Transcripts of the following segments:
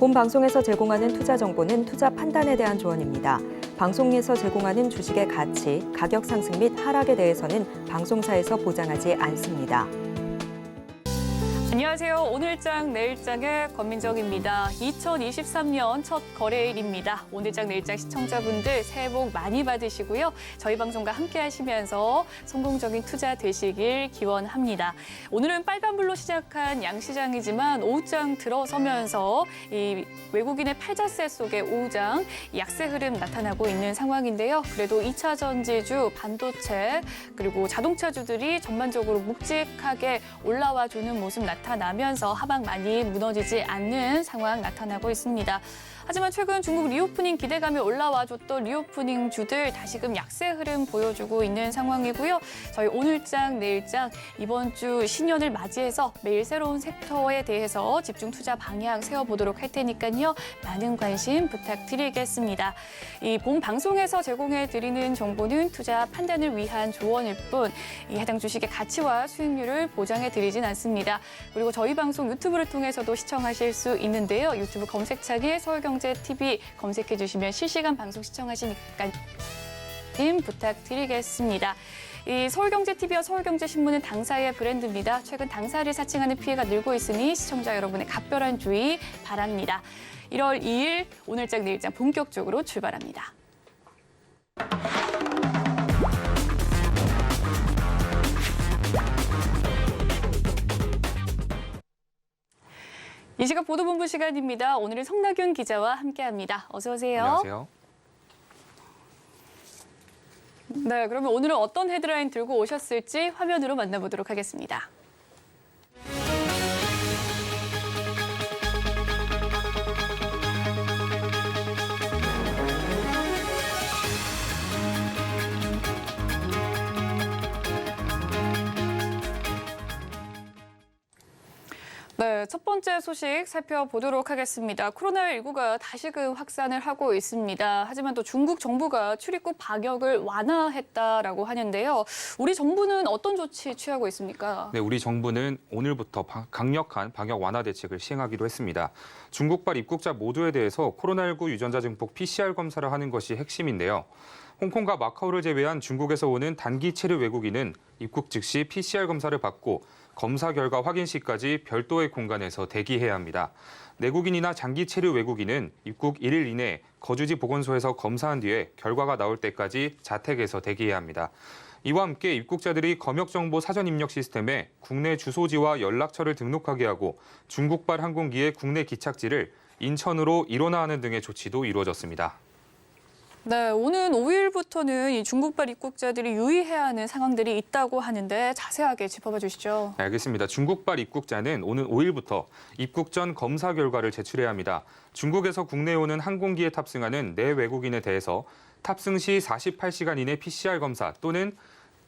본 방송에서 제공하는 투자 정보는 투자 판단에 대한 조언입니다. 방송에서 제공하는 주식의 가치, 가격 상승 및 하락에 대해서는 방송사에서 보장하지 않습니다. 안녕하세요. 오늘장 내일장의 권민정입니다. 2023년 첫 거래일입니다. 오늘장 내일장 시청자분들 새해 복 많이 받으시고요. 저희 방송과 함께 하시면서 성공적인 투자 되시길 기원합니다. 오늘은 빨간불로 시작한 양시장이지만 오후장 들어서면서 이 외국인의 팔자세 속에 오후장 약세 흐름 나타나고 있는 상황인데요. 그래도 2차 전지주, 반도체 그리고 자동차주들이 전반적으로 묵직하게 올라와주는 모습 나타나면서 하방 많이 무너지지 않는 상황 나타나고 있습니다. 하지만 최근 중국 리오프닝 기대감이 올라와줬던 리오프닝 주들 다시금 약세 흐름 보여주고 있는 상황이고요. 저희 오늘장, 내일장 이번 주 신년을 맞이해서 매일 새로운 섹터에 대해서 집중 투자 방향 세워보도록 할 테니까요. 많은 관심 부탁드리겠습니다. 이 본 방송에서 제공해드리는 정보는 투자 판단을 위한 조언일 뿐 이 해당 주식의 가치와 수익률을 보장해드리진 않습니다. 그리고 저희 방송 유튜브를 통해서도 시청하실 수 있는데요. 유튜브 검색창에 서울경제TV 검색해 주시면 실시간 방송 시청하시니까 부탁드리겠습니다. 이 서울경제TV와 서울경제신문은 당사의 브랜드입니다. 최근 당사를 사칭하는 피해가 늘고 있으니 시청자 여러분의 각별한 주의 바랍니다. 1월 2일 오늘장 내일장 본격적으로 출발합니다. 이 시각 보도본부 시간입니다. 오늘은 성나균 기자와 함께합니다. 어서 오세요. 안녕하세요. 네, 그러면 오늘은 어떤 헤드라인 들고 오셨을지 화면으로 만나보도록 하겠습니다. 네, 첫 번째 소식 살펴보도록 하겠습니다. 코로나19가 다시금 확산을 하고 있습니다. 하지만 또 중국 정부가 출입국 방역을 완화했다라고 하는데요. 우리 정부는 어떤 조치 취하고 있습니까? 네, 우리 정부는 오늘부터 강력한 방역 완화 대책을 시행하기로 했습니다. 중국발 입국자 모두에 대해서 코로나19 유전자 증폭 PCR 검사를 하는 것이 핵심인데요. 홍콩과 마카오를 제외한 중국에서 오는 단기 체류 외국인은 입국 즉시 PCR 검사를 받고 검사 결과 확인 시까지 별도의 공간에서 대기해야 합니다. 내국인이나 장기 체류 외국인은 입국 1일 이내 거주지 보건소에서 검사한 뒤에 결과가 나올 때까지 자택에서 대기해야 합니다. 이와 함께 입국자들이 검역정보 사전 입력 시스템에 국내 주소지와 연락처를 등록하게 하고 중국발 항공기의 국내 기착지를 인천으로 일원화하는 등의 조치도 이루어졌습니다. 네, 오는 5일부터는 이 중국발 입국자들이 유의해야 하는 상황들이 있다고 하는데 자세하게 짚어봐 주시죠. 네, 알겠습니다. 중국발 입국자는 오는 5일부터 입국 전 검사 결과를 제출해야 합니다. 중국에서 국내에 오는 항공기에 탑승하는 내 외국인에 대해서 탑승 시 48시간 이내 PCR 검사 또는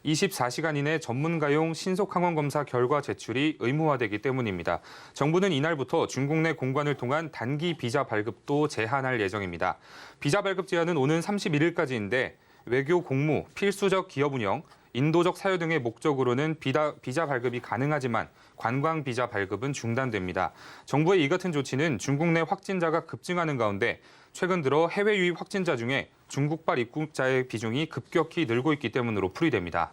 24시간 이내 전문가용 신속항원 검사 결과 제출이 의무화되기 때문입니다. 정부는 이날부터 중국 내 공관을 통한 단기 비자 발급도 제한할 예정입니다. 비자 발급 제한은 오는 31일까지인데 외교 공무, 필수적 기업 운영, 인도적 사유 등의 목적으로는 비자 발급이 가능하지만 관광 비자 발급은 중단됩니다. 정부의 이 같은 조치는 중국 내 확진자가 급증하는 가운데 최근 들어 해외 유입 확진자 중에 중국발 입국자의 비중이 급격히 늘고 있기 때문으로 풀이됩니다.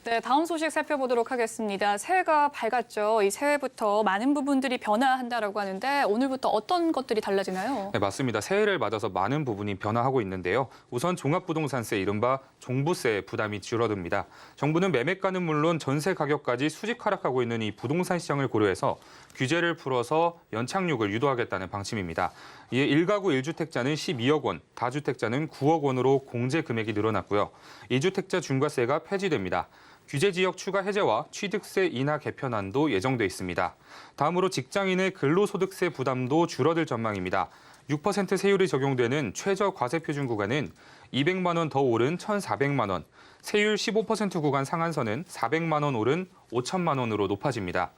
네, 다음 소식 살펴보도록 하겠습니다. 새해가 밝았죠. 이 새해부터 많은 부분들이 변화한다라고 하는데 오늘부터 어떤 것들이 달라지나요? 네, 맞습니다. 새해를 맞아서 많은 부분이 변화하고 있는데요. 우선 종합부동산세, 이른바 종부세 부담이 줄어듭니다. 정부는 매매가는 물론 전세 가격까지 수직 하락하고 있는 이 부동산 시장을 고려해서 규제를 풀어서 연착륙을 유도하겠다는 방침입니다. 이에 1가구 1주택자는 12억 원, 다주택자는 9억 원으로 공제 금액이 늘어났고요. 2주택자 중과세가 폐지됩니다. 규제 지역 추가 해제와 취득세 인하 개편안도 예정돼 있습니다. 다음으로 직장인의 근로소득세 부담도 줄어들 전망입니다. 6% 세율이 적용되는 최저 과세 표준 구간은 200만 원 더 오른 1,400만 원, 세율 15% 구간 상한선은 400만 원 오른 5천만 원으로 높아집니다.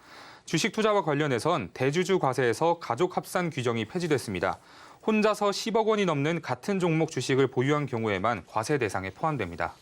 주식 투자와 관련해선 대주주 과세에서 가족 합산 규정이 폐지됐습니다. 혼자서 10억 원이 넘는 같은 종목 주식을 보유한 경우에만 과세 대상에 포함됩니다.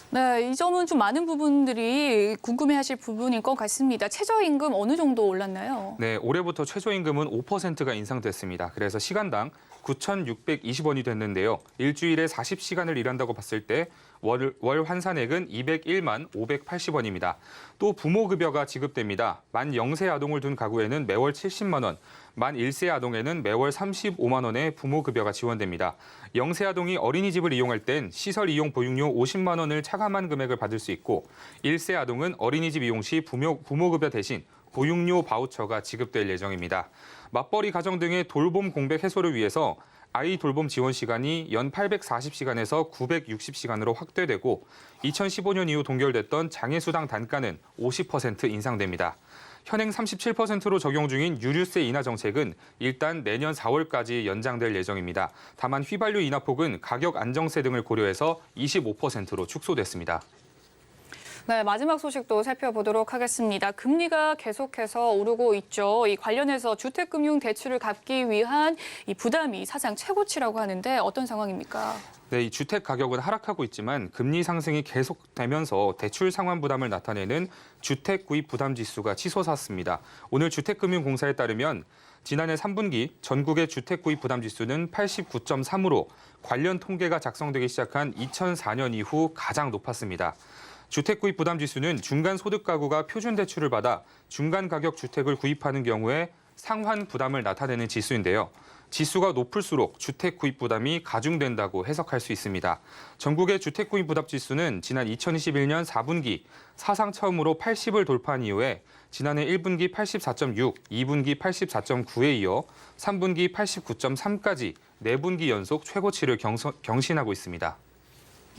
네, 이 점은 좀 많은 부분들이 궁금해하실 부분인 것 같습니다. 최저임금 어느 정도 올랐나요? 네, 올해부터 최저임금은 5%가 인상됐습니다. 그래서 시간당 9,620원이 됐는데요. 일주일에 40시간을 일한다고 봤을 때 월 환산액은 201만 580원입니다. 또 부모급여가 지급됩니다. 만 0세 아동을 둔 가구에는 매월 70만 원, 만 1세 아동에는 매월 35만 원의 부모급여가 지원됩니다. 0세 아동이 어린이집을 이용할 땐 시설 이용 보육료 50만 원을 차감한 금액을 받을 수 있고 1세 아동은 어린이집 이용 시 부모급여 대신 보육료 바우처가 지급될 예정입니다. 맞벌이 가정 등의 돌봄 공백 해소를 위해서 아이 돌봄 지원 시간이 연 840시간에서 960시간으로 확대되고 2015년 이후 동결됐던 장애수당 단가는 50% 인상됩니다. 현행 37%로 적용 중인 유류세 인하 정책은 일단 내년 4월까지 연장될 예정입니다. 다만 휘발유 인하폭은 가격 안정세 등을 고려해서 25%로 축소됐습니다. 네, 마지막 소식도 살펴보도록 하겠습니다. 금리가 계속해서 오르고 있죠. 이 관련해서 주택금융 대출을 갚기 위한 이 부담이 사상 최고치라고 하는데 어떤 상황입니까? 네, 이 주택 가격은 하락하고 있지만 금리 상승이 계속되면서 대출 상환 부담을 나타내는 주택 구입 부담 지수가 치솟았습니다. 오늘 주택금융공사에 따르면 지난해 3분기 전국의 주택 구입 부담 지수는 89.3으로 관련 통계가 작성되기 시작한 2004년 이후 가장 높았습니다. 주택 구입 부담 지수는 중간 소득 가구가 표준 대출을 받아 중간 가격 주택을 구입하는 경우에 상환 부담을 나타내는 지수인데요. 지수가 높을수록 주택 구입 부담이 가중된다고 해석할 수 있습니다. 전국의 주택 구입 부담 지수는 지난 2021년 4분기 사상 처음으로 80을 돌파한 이후에 지난해 1분기 84.6, 2분기 84.9에 이어 3분기 89.3까지 4분기 연속 최고치를 경신하고 있습니다.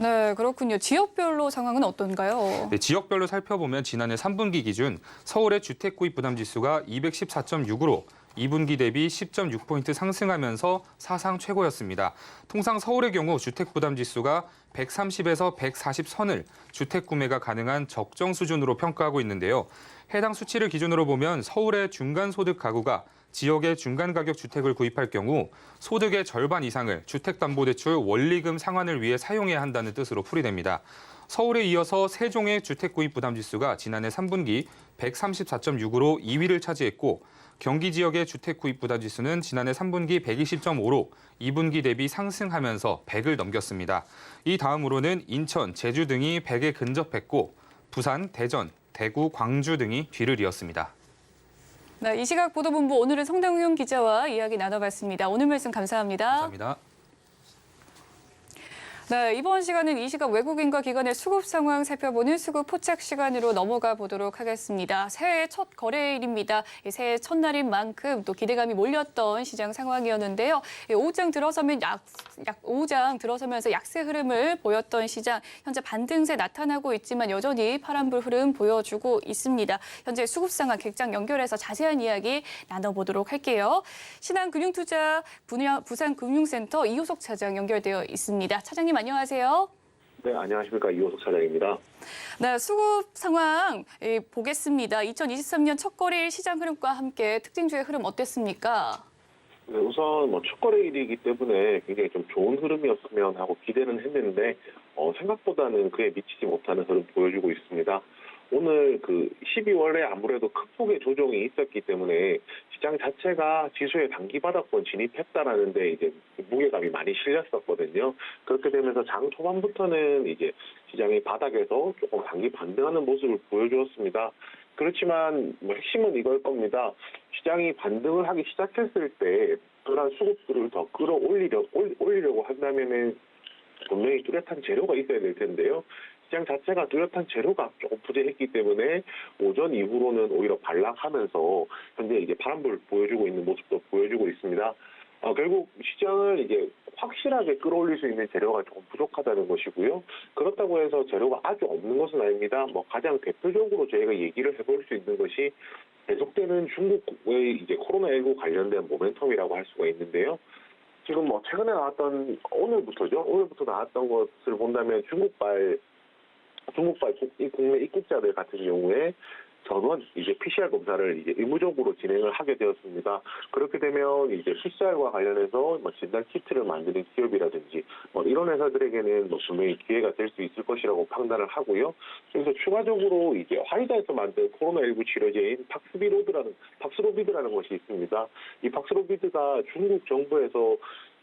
네, 그렇군요. 지역별로 상황은 어떤가요? 네, 지역별로 살펴보면 지난해 3분기 기준 서울의 주택 구입 부담 지수가 214.6으로 2분기 대비 10.6포인트 상승하면서 사상 최고였습니다. 통상 서울의 경우 주택 부담 지수가 130에서 140선을 주택 구매가 가능한 적정 수준으로 평가하고 있는데요. 해당 수치를 기준으로 보면 서울의 중간 소득 가구가 지역의 중간 가격 주택을 구입할 경우 소득의 절반 이상을 주택담보대출 원리금 상환을 위해 사용해야 한다는 뜻으로 풀이됩니다. 서울에 이어서 세종의 주택 구입 부담 지수가 지난해 3분기 134.6으로 2위를 차지했고 경기 지역의 주택 구입 부담 지수는 지난해 3분기 120.5로 2분기 대비 상승하면서 100을 넘겼습니다. 이 다음으로는 인천, 제주 등이 100에 근접했고 부산, 대전, 대구, 광주 등이 뒤를 이었습니다. 네, 이 시각 보도본부 오늘은 성동용 기자와 이야기 나눠봤습니다. 오늘 말씀 감사합니다. 감사합니다. 네, 이번 시간은 이 시각 외국인과 기관의 수급 상황 살펴보는 수급 포착 시간으로 넘어가 보도록 하겠습니다. 새해 첫 거래일입니다. 새해 첫날인 만큼 또 기대감이 몰렸던 시장 상황이었는데요. 오후장 들어서면서 약세 흐름을 보였던 시장, 현재 반등세 나타나고 있지만 여전히 파란불 흐름 보여주고 있습니다. 현재 수급 상황 객장 연결해서 자세한 이야기 나눠보도록 할게요. 신한금융투자 부산금융센터 이호석 차장 연결되어 있습니다. 차장님 안녕하세요. 네, 안녕하십니까. 이호석 차장입니다. 네, 수급 상황 보겠습니다. 2023년 첫 거래일 시장 흐름과 함께 특징주의 흐름 어땠습니까? 네, 우선 첫 거래일이기 때문에 굉장히 좀 좋은 흐름이었으면 하고 기대는 했는데 생각보다는 그에 미치지 못하는 흐름 보여주고 있습니다. 오늘 12월에 아무래도 큰 폭의 조정이 있었기 때문에 시장 자체가 지수의 단기 바닥권 진입했다라는 데 이제 무게감이 많이 실렸었거든요. 그렇게 되면서 장 초반부터는 이제 시장이 바닥에서 조금 단기 반등하는 모습을 보여주었습니다. 그렇지만 핵심은 이걸 겁니다. 시장이 반등을 하기 시작했을 때 그러한 수급들을 더 끌어올리려고 한다면은 분명히 뚜렷한 재료가 있어야 될 텐데요. 시장 자체가 뚜렷한 재료가 조금 부재했기 때문에 오전 이후로는 오히려 반락하면서 현재 이제 파란불 보여주고 있는 모습도 보여주고 있습니다. 결국 시장을 이제 확실하게 끌어올릴 수 있는 재료가 조금 부족하다는 것이고요. 그렇다고 해서 재료가 아주 없는 것은 아닙니다. 가장 대표적으로 저희가 얘기를 해볼 수 있는 것이 계속되는 중국의 이제 코로나19 관련된 모멘텀이라고 할 수가 있는데요. 지금 최근에 나왔던 오늘부터 나왔던 것을 본다면 중국발 국내 입국자들 같은 경우에 전원 이제 PCR 검사를 이제 의무적으로 진행을 하게 되었습니다. 그렇게 되면 이제 PCR과 관련해서 뭐 진단 키트를 만드는 기업이라든지 뭐 이런 회사들에게는 뭐 분명히 기회가 될 수 있을 것이라고 판단을 하고요. 그래서 추가적으로 이제 화이자에서 만든 코로나19 치료제인 팍스로비드라는 것이 있습니다. 이 팍스로비드가 중국 정부에서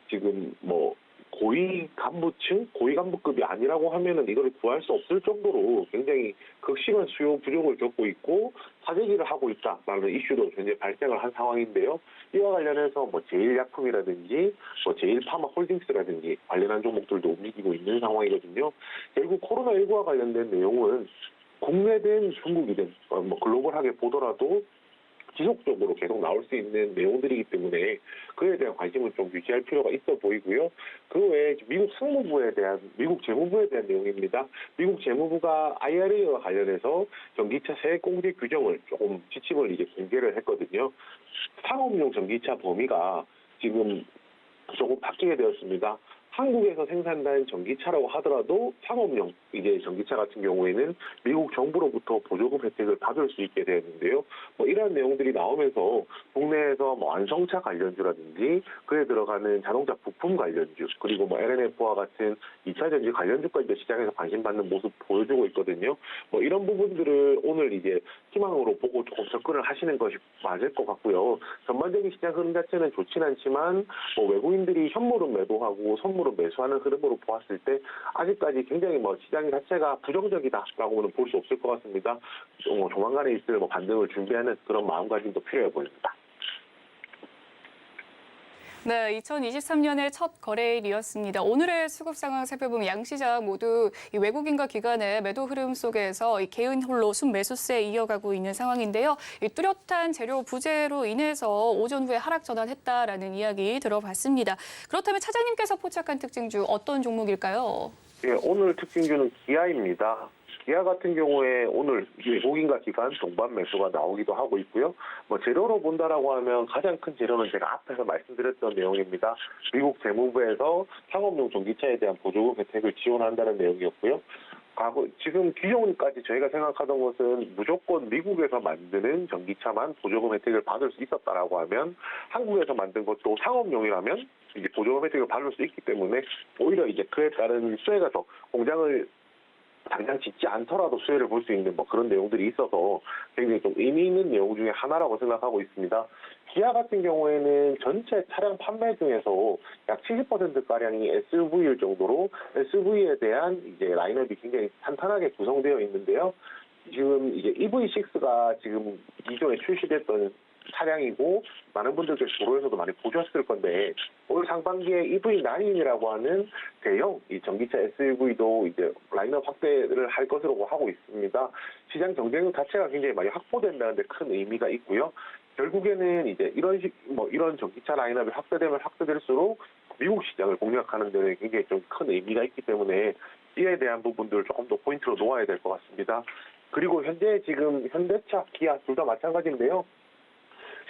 지금 뭐 고위 간부급이 아니라고 하면은 이걸 구할 수 없을 정도로 굉장히 극심한 수요 부족을 겪고 있고 사재기를 하고 있다라는 이슈도 현재 발생을 한 상황인데요. 이와 관련해서 뭐 제일약품이라든지 뭐 제일파마홀딩스라든지 관련한 종목들도 움직이고 있는 상황이거든요. 결국 코로나19와 관련된 내용은 국내든 중국이든 뭐 글로벌하게 보더라도 지속적으로 계속 나올 수 있는 내용들이기 때문에 그에 대한 관심을 좀 유지할 필요가 있어 보이고요. 그 외에 미국 재무부에 대한 내용입니다. 미국 재무부가 IRA와 관련해서 전기차 세액 공제 규정을 조금 지침을 이제 공개를 했거든요. 상업용 전기차 범위가 지금 조금 바뀌게 되었습니다. 한국에서 생산된 전기차라고 하더라도 상업용 이제 전기차 같은 경우에는 미국 정부로부터 보조금 혜택을 받을 수 있게 되었는데요. 뭐 이러한 내용들이 나오면서 국내에서 뭐 완성차 관련주라든지 그에 들어가는 자동차 부품 관련주 그리고 뭐 LNF와 같은 2차 전지 관련주가 이제 시장에서 관심 받는 모습 보여주고 있거든요. 뭐 이런 부분들을 오늘 이제 희망으로 보고 조금 접근을 하시는 것이 맞을 것 같고요. 전반적인 시장 흐름 자체는 좋진 않지만 뭐 외국인들이 현물은 매도하고 선물은 매수하는 흐름으로 보았을 때 아직까지 굉장히 뭐 시장 자체가 부정적이다라고는 볼 수 없을 것 같습니다. 조만간에 있을 뭐 반등을 준비하는 그런 마음가짐도 필요해 보입니다. 네, 2023년의 첫 거래일이었습니다. 오늘의 수급 상황 살펴보면 양시장 모두 이 외국인과 기관의 매도 흐름 속에서 이 개인 홀로 순매수세 이어가고 있는 상황인데요. 이 뚜렷한 재료 부재로 인해서 오전 후에 하락 전환했다라는 이야기 들어봤습니다. 그렇다면 차장님께서 포착한 특징주 어떤 종목일까요? 예, 오늘 특징주는 기아입니다. 기아 같은 경우에 오늘 외국인과 기관 동반 매수가 나오기도 하고 있고요. 뭐 재료로 본다라고 하면 가장 큰 재료는 제가 앞에서 말씀드렸던 내용입니다. 미국 재무부에서 상업용 전기차에 대한 보조금 혜택을 지원한다는 내용이었고요. 지금 기존까지 저희가 생각하던 것은 무조건 미국에서 만드는 전기차만 보조금 혜택을 받을 수 있었다라고 하면 한국에서 만든 것도 상업용이라면 이제 보조금 혜택을 받을 수 있기 때문에 오히려 이제 그에 따른 수혜가 더 공장을 당장 짓지 않더라도 수혜를 볼 수 있는 뭐 그런 내용들이 있어서 굉장히 좀 의미 있는 내용 중에 하나라고 생각하고 있습니다. 기아 같은 경우에는 전체 차량 판매 중에서 약 70%가량이 SUV일 정도로 SUV에 대한 이제 라인업이 굉장히 탄탄하게 구성되어 있는데요. 지금 이제 EV6가 지금 기존에 출시됐던 차량이고 많은 분들께서 도로에서도 많이 보셨을 건데 올 상반기에 EV9이라고 하는 대형 이 전기차 SUV도 이제 라인업 확대를 할 것으로 하고 있습니다. 시장 경쟁력 자체가 굉장히 많이 확보된다는 데 큰 의미가 있고요. 결국에는 이제 이런 전기차 라인업이 확대되면 확대될수록 미국 시장을 공략하는 데는 굉장히 좀 큰 의미가 있기 때문에 이에 대한 부분들 조금 더 포인트로 놓아야 될 것 같습니다. 그리고 현재 지금 현대차, 기아 둘 다 마찬가지인데요.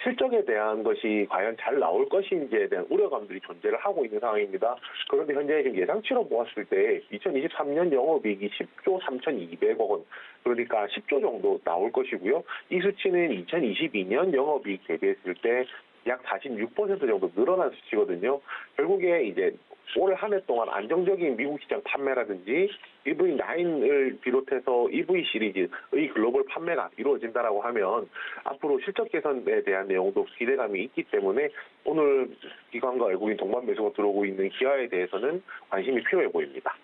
실적에 대한 것이 과연 잘 나올 것인지에 대한 우려감들이 존재를 하고 있는 상황입니다. 그런데 현재 지금 예상치로 보았을 때 2023년 영업이익이 10조 3,200억 원, 그러니까 10조 정도 나올 것이고요. 이 수치는 2022년 영업이익 대비했을 때 약 46% 정도 늘어난 수치거든요. 결국에 이제 올 한 해 동안 안정적인 미국 시장 판매라든지 EV9을 비롯해서 EV 시리즈의 글로벌 판매가 이루어진다라고 하면 앞으로 실적 개선에 대한 내용도 기대감이 있기 때문에 오늘 기관과 외국인 동반 매수가 들어오고 있는 기아에 대해서는 관심이 필요해 보입니다.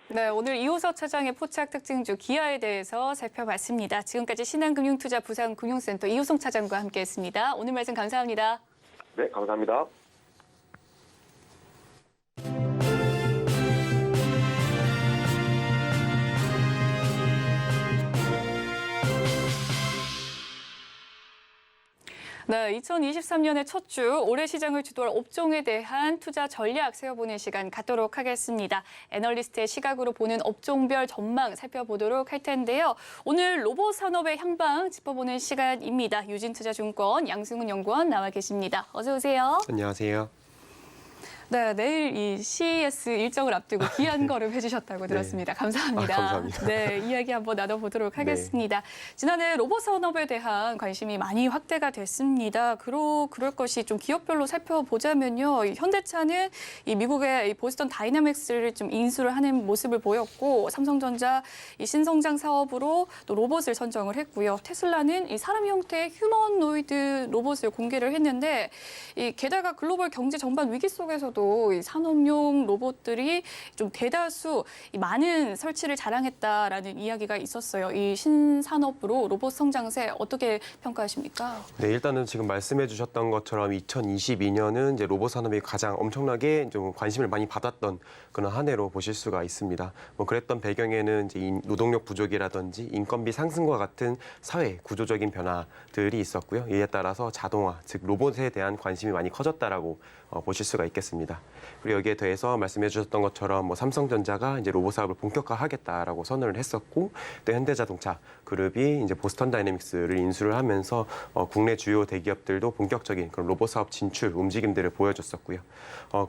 네, 오늘 이호석 차장의 포착 특징주 기아에 대해서 살펴봤습니다. 지금까지 신한금융투자 부산금융센터 이호석 차장과 함께했습니다. 오늘 말씀 감사합니다. 네, 감사합니다. 네, 2023년의 첫 주 올해 시장을 주도할 업종에 대한 투자 전략 세워보는 시간 갖도록 하겠습니다. 애널리스트의 시각으로 보는 업종별 전망 살펴보도록 할 텐데요. 오늘 로봇 산업의 향방 짚어보는 시간입니다. 유진투자증권 양승훈 연구원 나와 계십니다. 어서 오세요. 안녕하세요. 네, 내일 이 CES 일정을 앞두고 귀한 걸음 해주셨다고 들었습니다. 감사합니다. 감사합니다. 네, 이야기 한번 나눠보도록 하겠습니다. 지난해 로봇 산업에 대한 관심이 많이 확대가 됐습니다. 그럴 것이 좀 기업별로 살펴보자면요. 이 현대차는 이 미국의 이 보스턴 다이나믹스를 좀 인수를 하는 모습을 보였고, 삼성전자 이 신성장 사업으로 또 로봇을 선정을 했고요. 테슬라는 이 사람 형태의 휴머노이드 로봇을 공개를 했는데, 이 게다가 글로벌 경제 전반 위기 속에서도 이 산업용 로봇들이 좀 대다수 이 많은 설치를 자랑했다라는 이야기가 있었어요. 이 신산업으로 로봇 성장세 어떻게 평가하십니까? 네, 일단은 지금 말씀해 주셨던 것처럼 2022년은 이제 로봇 산업이 가장 엄청나게 좀 관심을 많이 받았던 그런 한 해로 보실 수가 있습니다. 뭐 그랬던 배경에는 이제 노동력 부족이라든지 인건비 상승과 같은 사회 구조적인 변화들이 있었고요. 이에 따라서 자동화, 즉 로봇에 대한 관심이 많이 커졌다라고 보실 수가 있겠습니다. 그리고 여기에 더해서 말씀해 주셨던 것처럼 뭐 삼성전자가 이제 로봇 사업을 본격화하겠다라고 선언을 했었고, 또 현대자동차 그룹이 이제 보스턴 다이내믹스를 인수를 하면서 국내 주요 대기업들도 본격적인 그런 로봇 사업 진출 움직임들을 보여줬었고요.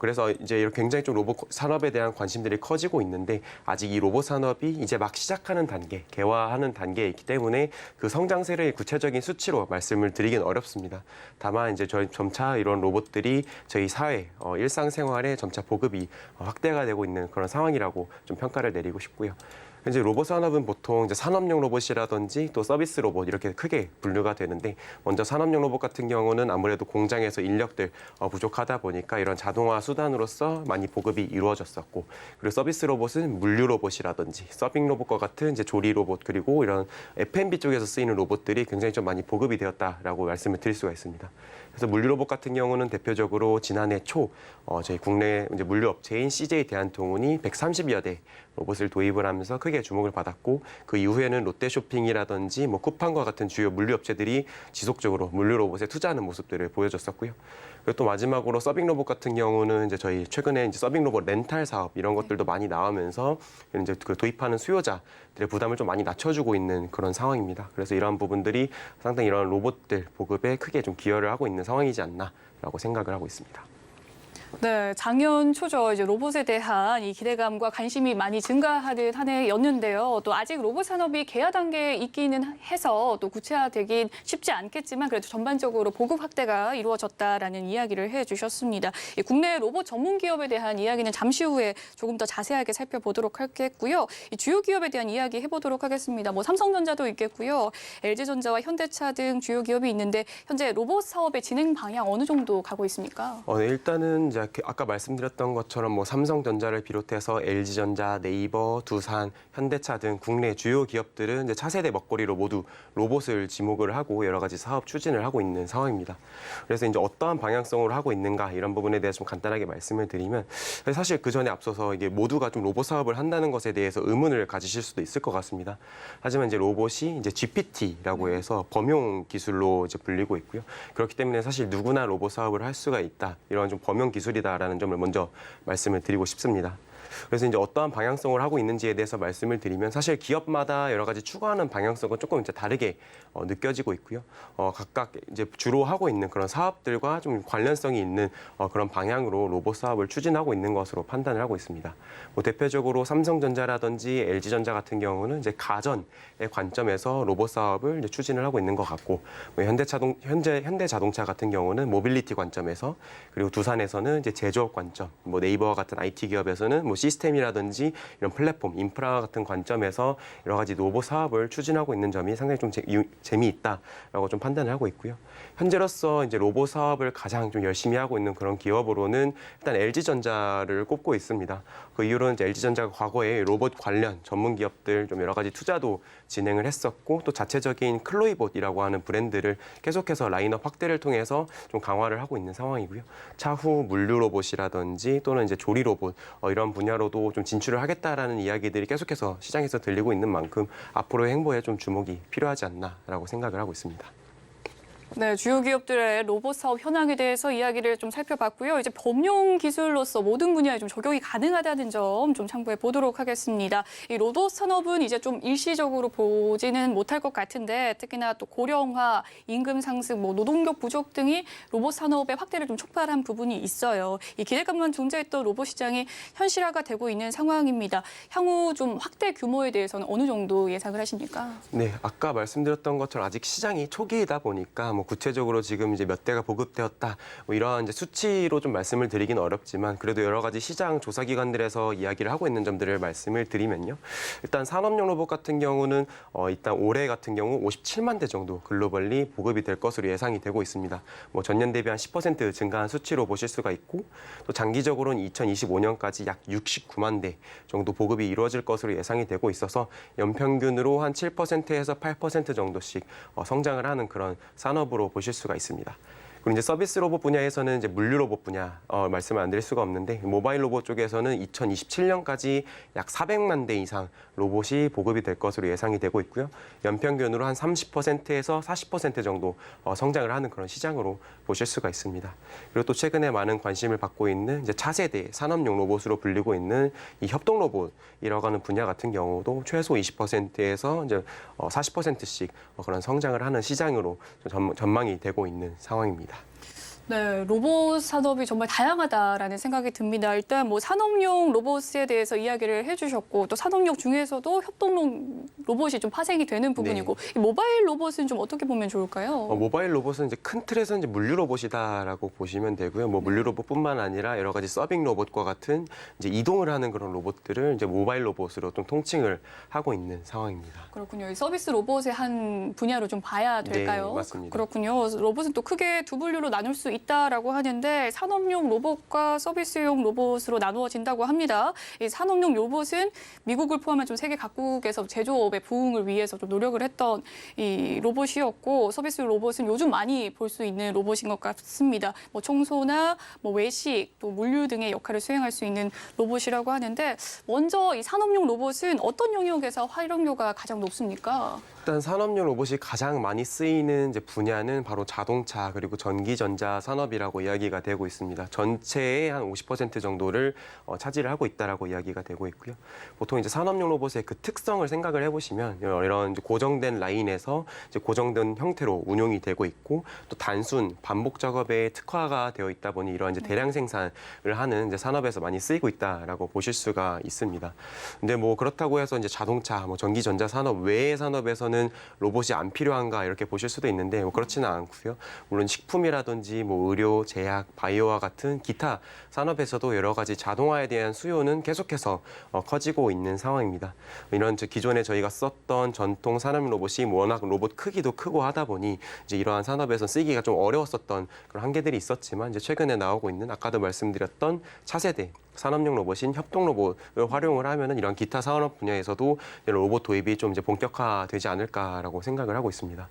그래서 이제 이렇게 굉장히 좀 로봇 산업에 대한 관심들이 커지고 있는데, 아직 이 로봇 산업이 이제 막 시작하는 단계, 개화하는 단계에 있기 때문에 그 성장세를 구체적인 수치로 말씀을 드리긴 어렵습니다. 다만 이제 점차 이런 로봇들이 저희 사회, 일상생활에 점차 보급이 확대가 되고 있는 그런 상황이라고 좀 평가를 내리고 싶고요. 이제 로봇 산업은 보통 이제 산업용 로봇이라든지 또 서비스 로봇 이렇게 크게 분류가 되는데, 먼저 산업용 로봇 같은 경우는 아무래도 공장에서 인력들 부족하다 보니까 이런 자동화 수단으로서 많이 보급이 이루어졌었고, 그리고 서비스 로봇은 물류 로봇이라든지 서빙 로봇과 같은 이제 조리 로봇, 그리고 이런 F&B 쪽에서 쓰이는 로봇들이 굉장히 좀 많이 보급이 되었다라고 말씀을 드릴 수가 있습니다. 그래서 물류 로봇 같은 경우는 대표적으로 지난해 초 저희 국내 이제 물류 업체인 CJ 대한통운이 130여 대 로봇을 도입을 하면서 크게 주목을 받았고, 그 이후에는 롯데쇼핑이라든지 뭐 쿠팡과 같은 주요 물류 업체들이 지속적으로 물류 로봇에 투자하는 모습들을 보여줬었고요. 그리고 또 마지막으로 서빙 로봇 같은 경우는 이제 저희 최근에 이제 서빙 로봇 렌탈 사업 이런 것들도 많이 나오면서 이제 그 도입하는 수요자들의 부담을 좀 많이 낮춰주고 있는 그런 상황입니다. 그래서 이러한 부분들이 상당히 이런 로봇들 보급에 크게 좀 기여를 하고 있는 상황이지 않나라고 생각을 하고 있습니다. 네, 작년 초죠. 이제 로봇에 대한 이 기대감과 관심이 많이 증가하는 한 해였는데요. 또 아직 로봇 산업이 개화 단계에 있기는 해서 또 구체화되긴 쉽지 않겠지만, 그래도 전반적으로 보급 확대가 이루어졌다라는 이야기를 해주셨습니다. 이 국내 로봇 전문 기업에 대한 이야기는 잠시 후에 조금 더 자세하게 살펴보도록 하겠고요. 이 주요 기업에 대한 이야기 해보도록 하겠습니다. 뭐 삼성전자도 있겠고요, LG전자와 현대차 등 주요 기업이 있는데, 현재 로봇 사업의 진행 방향 어느 정도 가고 있습니까? 네, 일단은 이제 아까 말씀드렸던 것처럼 뭐 삼성전자를 비롯해서 LG전자, 네이버, 두산, 현대차 등 국내 주요 기업들은 이제 차세대 먹거리로 모두 로봇을 지목을 하고 여러 가지 사업 추진을 하고 있는 상황입니다. 그래서 이제 어떠한 방향성으로 하고 있는가 이런 부분에 대해서 좀 간단하게 말씀을 드리면, 사실 그 전에 앞서서 이게 모두가 좀 로봇 사업을 한다는 것에 대해서 의문을 가지실 수도 있을 것 같습니다. 하지만 이제 로봇이 이제 GPT라고 해서 범용 기술로 이제 불리고 있고요. 그렇기 때문에 사실 누구나 로봇 사업을 할 수가 있다, 이런 좀 범용 기술이다라는 점을 먼저 말씀을 드리고 싶습니다. 그래서 이제 어떠한 방향성을 하고 있는지에 대해서 말씀을 드리면, 사실 기업마다 여러 가지 추구하는 방향성은 조금 이제 다르게 느껴지고 있고요. 각각 이제 주로 하고 있는 그런 사업들과 좀 관련성이 있는 그런 방향으로 로봇 사업을 추진하고 있는 것으로 판단을 하고 있습니다. 뭐 대표적으로 삼성전자라든지 LG전자 같은 경우는 이제 가전의 관점에서 로봇 사업을 이제 추진을 하고 있는 것 같고, 뭐 현대자동차 같은 경우는 모빌리티 관점에서, 그리고 두산에서는 이제 제조업 관점, 뭐 네이버와 같은 IT 기업에서는 뭐 시스템이라든지 이런 플랫폼, 인프라 같은 관점에서 여러 가지 로봇 사업을 추진하고 있는 점이 상당히 좀 재미있다라고 좀 판단을 하고 있고요. 현재로서 이제 로봇 사업을 가장 좀 열심히 하고 있는 그런 기업으로는 일단 LG전자를 꼽고 있습니다. 그 이유로는 이제 LG전자가 과거에 로봇 관련 전문 기업들 좀 여러 가지 투자도 진행을 했었고, 또 자체적인 클로이봇이라고 하는 브랜드를 계속해서 라인업 확대를 통해서 좀 강화를 하고 있는 상황이고요. 차후 물류 로봇이라든지 또는 이제 조리 로봇 이런 분야로도 좀 진출을 하겠다라는 이야기들이 계속해서 시장에서 들리고 있는 만큼 앞으로의 행보에 좀 주목이 필요하지 않나라고 생각을 하고 있습니다. 네, 주요 기업들의 로봇 사업 현황에 대해서 이야기를 좀 살펴봤고요. 이제 범용 기술로서 모든 분야에 좀 적용이 가능하다는 점 좀 참고해 보도록 하겠습니다. 이 로봇 산업은 이제 좀 일시적으로 보지는 못할 것 같은데 특히나 또 고령화, 임금 상승, 노동력 부족 등이 로봇 산업의 확대를 좀 촉발한 부분이 있어요. 이 기대감만 존재했던 로봇 시장이 현실화가 되고 있는 상황입니다. 향후 좀 확대 규모에 대해서는 어느 정도 예상을 하십니까? 네, 아까 말씀드렸던 것처럼 아직 시장이 초기이다 보니까 구체적으로 지금 이제 몇 대가 보급되었다 이러한 이제 수치로 좀 말씀을 드리긴 어렵지만 그래도 여러 가지 시장 조사 기관들에서 이야기를 하고 있는 점들을 말씀을 드리면요. 일단 산업용 로봇 같은 경우는 일단 올해 같은 경우 57만 대 정도 글로벌리 보급이 될 것으로 예상이 되고 있습니다. 전년 대비 한 10% 증가한 수치로 보실 수가 있고 또 장기적으로는 2025년까지 약 69만 대 정도 보급이 이루어질 것으로 예상이 되고 있어서 연평균으로 한 7%에서 8% 정도씩 성장을 하는 그런 산업으로 보실 수가 있습니다. 그리고 이제 서비스 로봇 분야에서는 이제 물류 로봇 분야 말씀을 안 드릴 수가 없는데 모바일 로봇 쪽에서는 2027년까지 약 400만 대 이상 로봇이 보급이 될 것으로 예상이 되고 있고요. 연평균으로 한 30%에서 40% 정도 성장을 하는 그런 시장으로 보실 수가 있습니다. 그리고 또 최근에 많은 관심을 받고 있는 이제 차세대 산업용 로봇으로 불리고 있는 이 협동 로봇이라고 하는 분야 같은 경우도 최소 20%에서 이제 40%씩 그런 성장을 하는 시장으로 전망이 되고 있는 상황입니다. 네, 로봇 산업이 정말 다양하다라는 생각이 듭니다. 일단 산업용 로봇에 대해서 이야기를 해주셨고 또 산업용 중에서도 협동용 로봇이 좀 파생이 되는 부분이고 이 모바일 로봇은 좀 어떻게 보면 좋을까요? 모바일 로봇은 이제 큰 틀에서 이제 물류 로봇이다라고 보시면 되고요. 물류 로봇뿐만 아니라 여러 가지 서빙 로봇과 같은 이제 이동을 하는 그런 로봇들을 이제 모바일 로봇으로 좀 통칭을 하고 있는 상황입니다. 그렇군요. 이 서비스 로봇의 한 분야로 좀 봐야 될까요? 네, 맞습니다. 그렇군요. 로봇은 또 크게 두 분류로 나눌 수 있다라고 하는데 산업용 로봇과 서비스용 로봇으로 나누어진다고 합니다. 이 산업용 로봇은 미국을 포함한 좀 세계 각국에서 제조업의 부흥을 위해서 좀 노력을 했던 이 로봇이었고 서비스 로봇은 요즘 많이 볼 수 있는 로봇인 것 같습니다. 청소나 외식, 또 물류 등의 역할을 수행할 수 있는 로봇이라고 하는데 먼저 이 산업용 로봇은 어떤 영역에서 활용도가 가장 높습니까? 일단 산업용 로봇이 가장 많이 쓰이는 이제 분야는 바로 자동차 그리고 전기전자 산업이라고 이야기가 되고 있습니다. 전체의 한 50% 정도를 차지를 하고 있다라고 이야기가 되고 있고요. 보통 이제 산업용 로봇의 그 특성을 생각을 해보시면 이런 이제 고정된 라인에서 이제 고정된 형태로 운용이 되고 있고 또 단순 반복 작업에 특화가 되어 있다 보니 이런 이제 대량 생산을 하는 이제 산업에서 많이 쓰이고 있다라고 보실 수가 있습니다. 근데 그렇다고 해서 이제 자동차, 전기전자 산업 외의 산업에서는 로봇이 안 필요한가 이렇게 보실 수도 있는데 그렇지는 않고요. 물론 식품이라든지 의료, 제약, 바이오와 같은 기타 산업에서도 여러 가지 자동화에 대한 수요는 계속해서 커지고 있는 상황입니다. 이런 기존에 저희가 썼던 전통 산업 로봇이 워낙 로봇 크기도 크고 하다 보니 이제 이러한 산업에서 쓰기가 좀 어려웠었던 그런 한계들이 있었지만 이제 최근에 나오고 있는 아까도 말씀드렸던 차세대 산업용 로봇인 협동 로봇을 활용을 하면은 이런 기타 산업 분야에서도 로봇 도입이 좀 이제 본격화되지 않을까라고 생각을 하고 있습니다.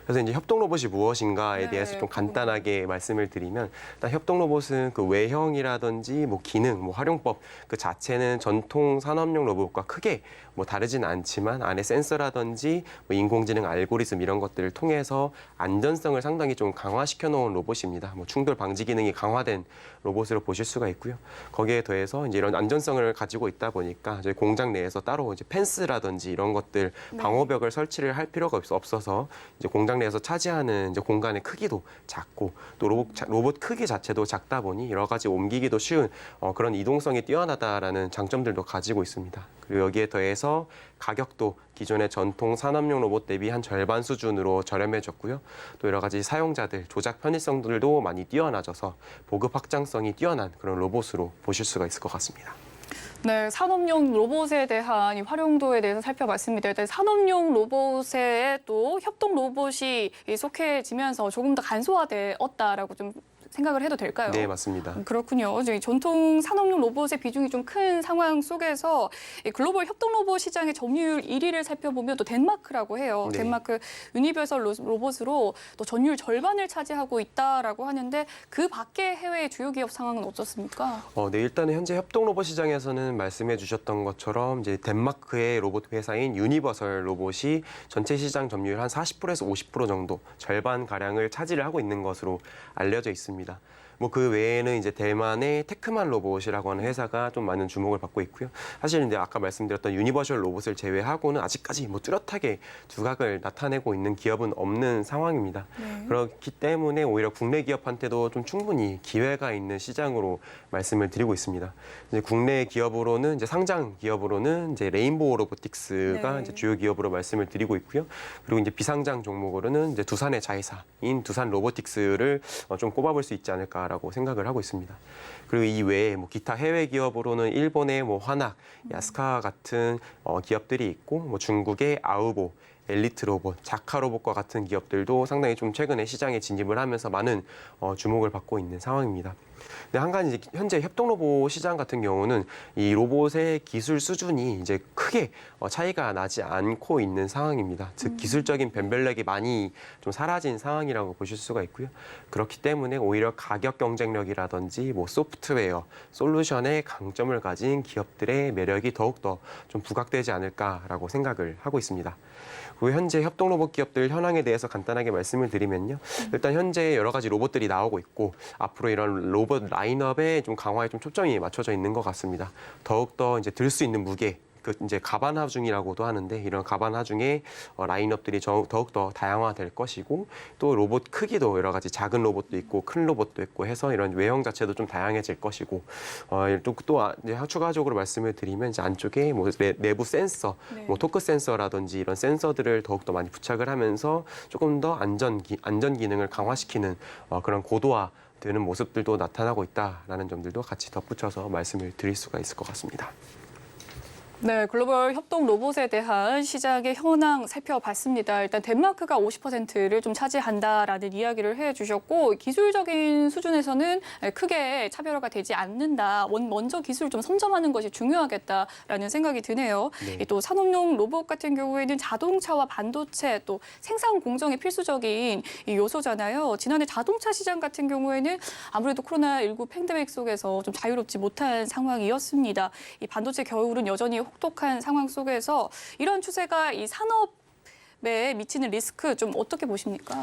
그래서 이제 협동 로봇이 무엇인가에 대해서 좀 간단하게 말씀을 드리면 일단 협동 로봇은 그 외형이라든지 기능, 활용법 그 자체는 전통 산업용 로봇과 크게 다르진 않지만 안에 센서라든지 인공지능 알고리즘 이런 것들을 통해서 안전성을 상당히 좀 강화시켜 놓은 로봇입니다. 충돌 방지 기능이 강화된 로봇으로 보실 수가 있고요. 거기에 더해서 이제 이런 안전성을 가지고 있다 보니까 저희 공장 내에서 따로 이제 펜스라든지 이런 것들 방호벽을 설치를 할 필요가 없어서 이제 공장 내에서 차지하는 이제 공간의 크기도 작고 또 로봇 크기 자체도 작다 보니 여러 가지 옮기기도 쉬운 그런 이동성이 뛰어나다라는 장점들도 가지고 있습니다. 그리고 여기에 더해서 가격도 기존의 전통 산업용 로봇 대비 한 절반 수준으로 저렴해졌고요. 또 여러 가지 사용자들, 조작 편의성들도 많이 뛰어나져서 보급 확장성이 뛰어난 그런 로봇으로 보실 수가 있을 것 같습니다. 네, 산업용 로봇에 대한 이 활용도에 대해서 살펴봤습니다. 일단 산업용 로봇에 또 협동 로봇이 속해지면서 조금 더 간소화되었다라고 좀 생각을 해도 될까요? 네, 맞습니다. 그렇군요. 저희 전통 산업용 로봇의 비중이 좀 큰 상황 속에서 이 글로벌 협동 로봇 시장의 점유율 1위를 살펴보면 또 덴마크라고 해요. 네. 덴마크 유니버설 로봇으로 또 점유율 절반을 차지하고 있다라고 하는데 그 밖의 해외 주요 기업 상황은 어떻습니까? 네, 일단은 현재 협동 로봇 시장에서는 말씀해 주셨던 것처럼 이제 덴마크의 로봇 회사인 유니버설 로봇이 전체 시장 점유율 한 40%에서 50% 정도, 절반 가량을 차지를 하고 있는 것으로 알려져 있습니다. 뭐 그 외에는 이제 대만의 테크만 로봇이라고 하는 회사가 좀 많은 주목을 받고 있고요. 사실 이제 아까 말씀드렸던 유니버셜 로봇을 제외하고는 아직까지 뭐 뚜렷하게 두각을 나타내고 있는 기업은 없는 상황입니다. 네. 그렇기 때문에 오히려 국내 기업한테도 좀 충분히 기회가 있는 시장으로 말씀을 드리고 있습니다. 이제 국내 기업으로는 이제 상장 기업으로는 이제 레인보우 로보틱스가 네. 이제 주요 기업으로 말씀을 드리고 있고요. 그리고 이제 비상장 종목으로는 이제 두산의 자회사인 두산 로보틱스를 좀 꼽아볼 수 있지 않을까라고 생각을 하고 있습니다. 그리고 이 외에 뭐 기타 해외 기업으로는 일본의 뭐 화낙, 야스카 같은 기업들이 있고 뭐 중국의 아우보, 엘리트 로봇, 자카 로봇과 같은 기업들도 상당히 좀 최근에 시장에 진입을 하면서 많은 주목을 받고 있는 상황입니다. 근데 한 가지 현재 협동 로봇 시장 같은 경우는 이 로봇의 기술 수준이 이제 크게 차이가 나지 않고 있는 상황입니다. 즉 기술적인 변별력이 많이 좀 사라진 상황이라고 보실 수가 있고요. 그렇기 때문에 오히려 가격 경쟁력이라든지 뭐 소프트웨어, 솔루션의 강점을 가진 기업들의 매력이 더욱더 좀 부각되지 않을까라고 생각을 하고 있습니다. 그리고 현재 협동 로봇 기업들 현황에 대해서 간단하게 말씀을 드리면요. 일단 현재 여러 가지 로봇들이 나오고 있고 앞으로 이런 로봇 라인업에 좀 강화에 좀 초점이 맞춰져 있는 것 같습니다. 더욱더 이제 들 수 있는 무게, 이제 가반 하중이라고도 하는데 이런 가반 하중의 라인업들이 더욱더 다양화될 것이고 또 로봇 크기도 여러 가지 작은 로봇도 있고 큰 로봇도 있고 해서 이런 외형 자체도 좀 다양해질 것이고 또 이제 추가적으로 말씀을 드리면 이제 안쪽에 뭐 내부 센서, 네. 뭐 토크 센서라든지 이런 센서들을 더욱더 많이 부착을 하면서 조금 더 안전 기능을 강화시키는 그런 고도화 되는 모습들도 나타나고 있다라는 점들도 같이 덧붙여서 말씀을 드릴 수가 있을 것 같습니다. 네, 글로벌 협동 로봇에 대한 시장의 현황 살펴봤습니다. 일단 덴마크가 50%를 좀 차지한다라는 이야기를 해주셨고 기술적인 수준에서는 크게 차별화가 되지 않는다. 먼저 기술을 좀 선점하는 것이 중요하겠다라는 생각이 드네요. 네. 또 산업용 로봇 같은 경우에는 자동차와 반도체 또 생산 공정이 필수적인 이 요소잖아요. 지난해 자동차 시장 같은 경우에는 아무래도 코로나19 팬데믹 속에서 좀 자유롭지 못한 상황이었습니다. 이 반도체 겨울은 여전히 혹독한 상황 속에서 이런 추세가 이 산업에 미치는 리스크 좀 어떻게 보십니까?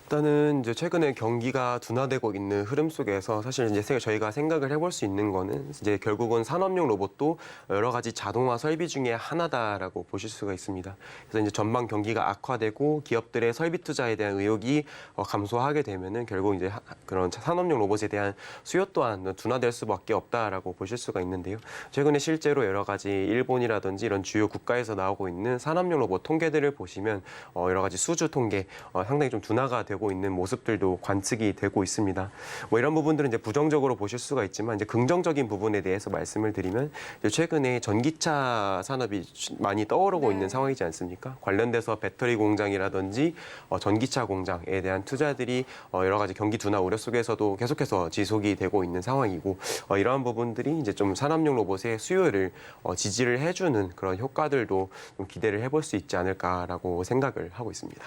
일단은 이제 최근에 경기가 둔화되고 있는 흐름 속에서 사실 이제 저희가 생각을 해볼 수 있는 거는 이제 결국은 산업용 로봇도 여러 가지 자동화 설비 중에 하나다라고 보실 수가 있습니다. 그래서 이제 전반 경기가 악화되고 기업들의 설비 투자에 대한 의욕이 감소하게 되면은 결국 이제 그런 산업용 로봇에 대한 수요 또한 둔화될 수밖에 없다라고 보실 수가 있는데요. 최근에 실제로 여러 가지 일본이라든지 이런 주요 국가에서 나오고 있는 산업용 로봇 통계들을 보시면 여러 가지 수주 통계 상당히 좀 둔화가 되고 있는 모습들도 관측이 되고 있습니다. 뭐 이런 부분들은 이제 부정적으로 보실 수가 있지만 이제 긍정적인 부분에 대해서 말씀을 드리면 이제 최근에 전기차 산업이 많이 떠오르고 네. 있는 상황이지 않습니까? 관련돼서 배터리 공장이라든지 전기차 공장에 대한 투자들이 여러 가지 경기 둔화 우려 속에서도 계속해서 지속이 되고 있는 상황이고 이러한 부분들이 이제 좀 산업용 로봇의 수요를 지지를 해주는 그런 효과들도 좀 기대를 해볼 수 있지 않을까라고 생각을 하고 있습니다.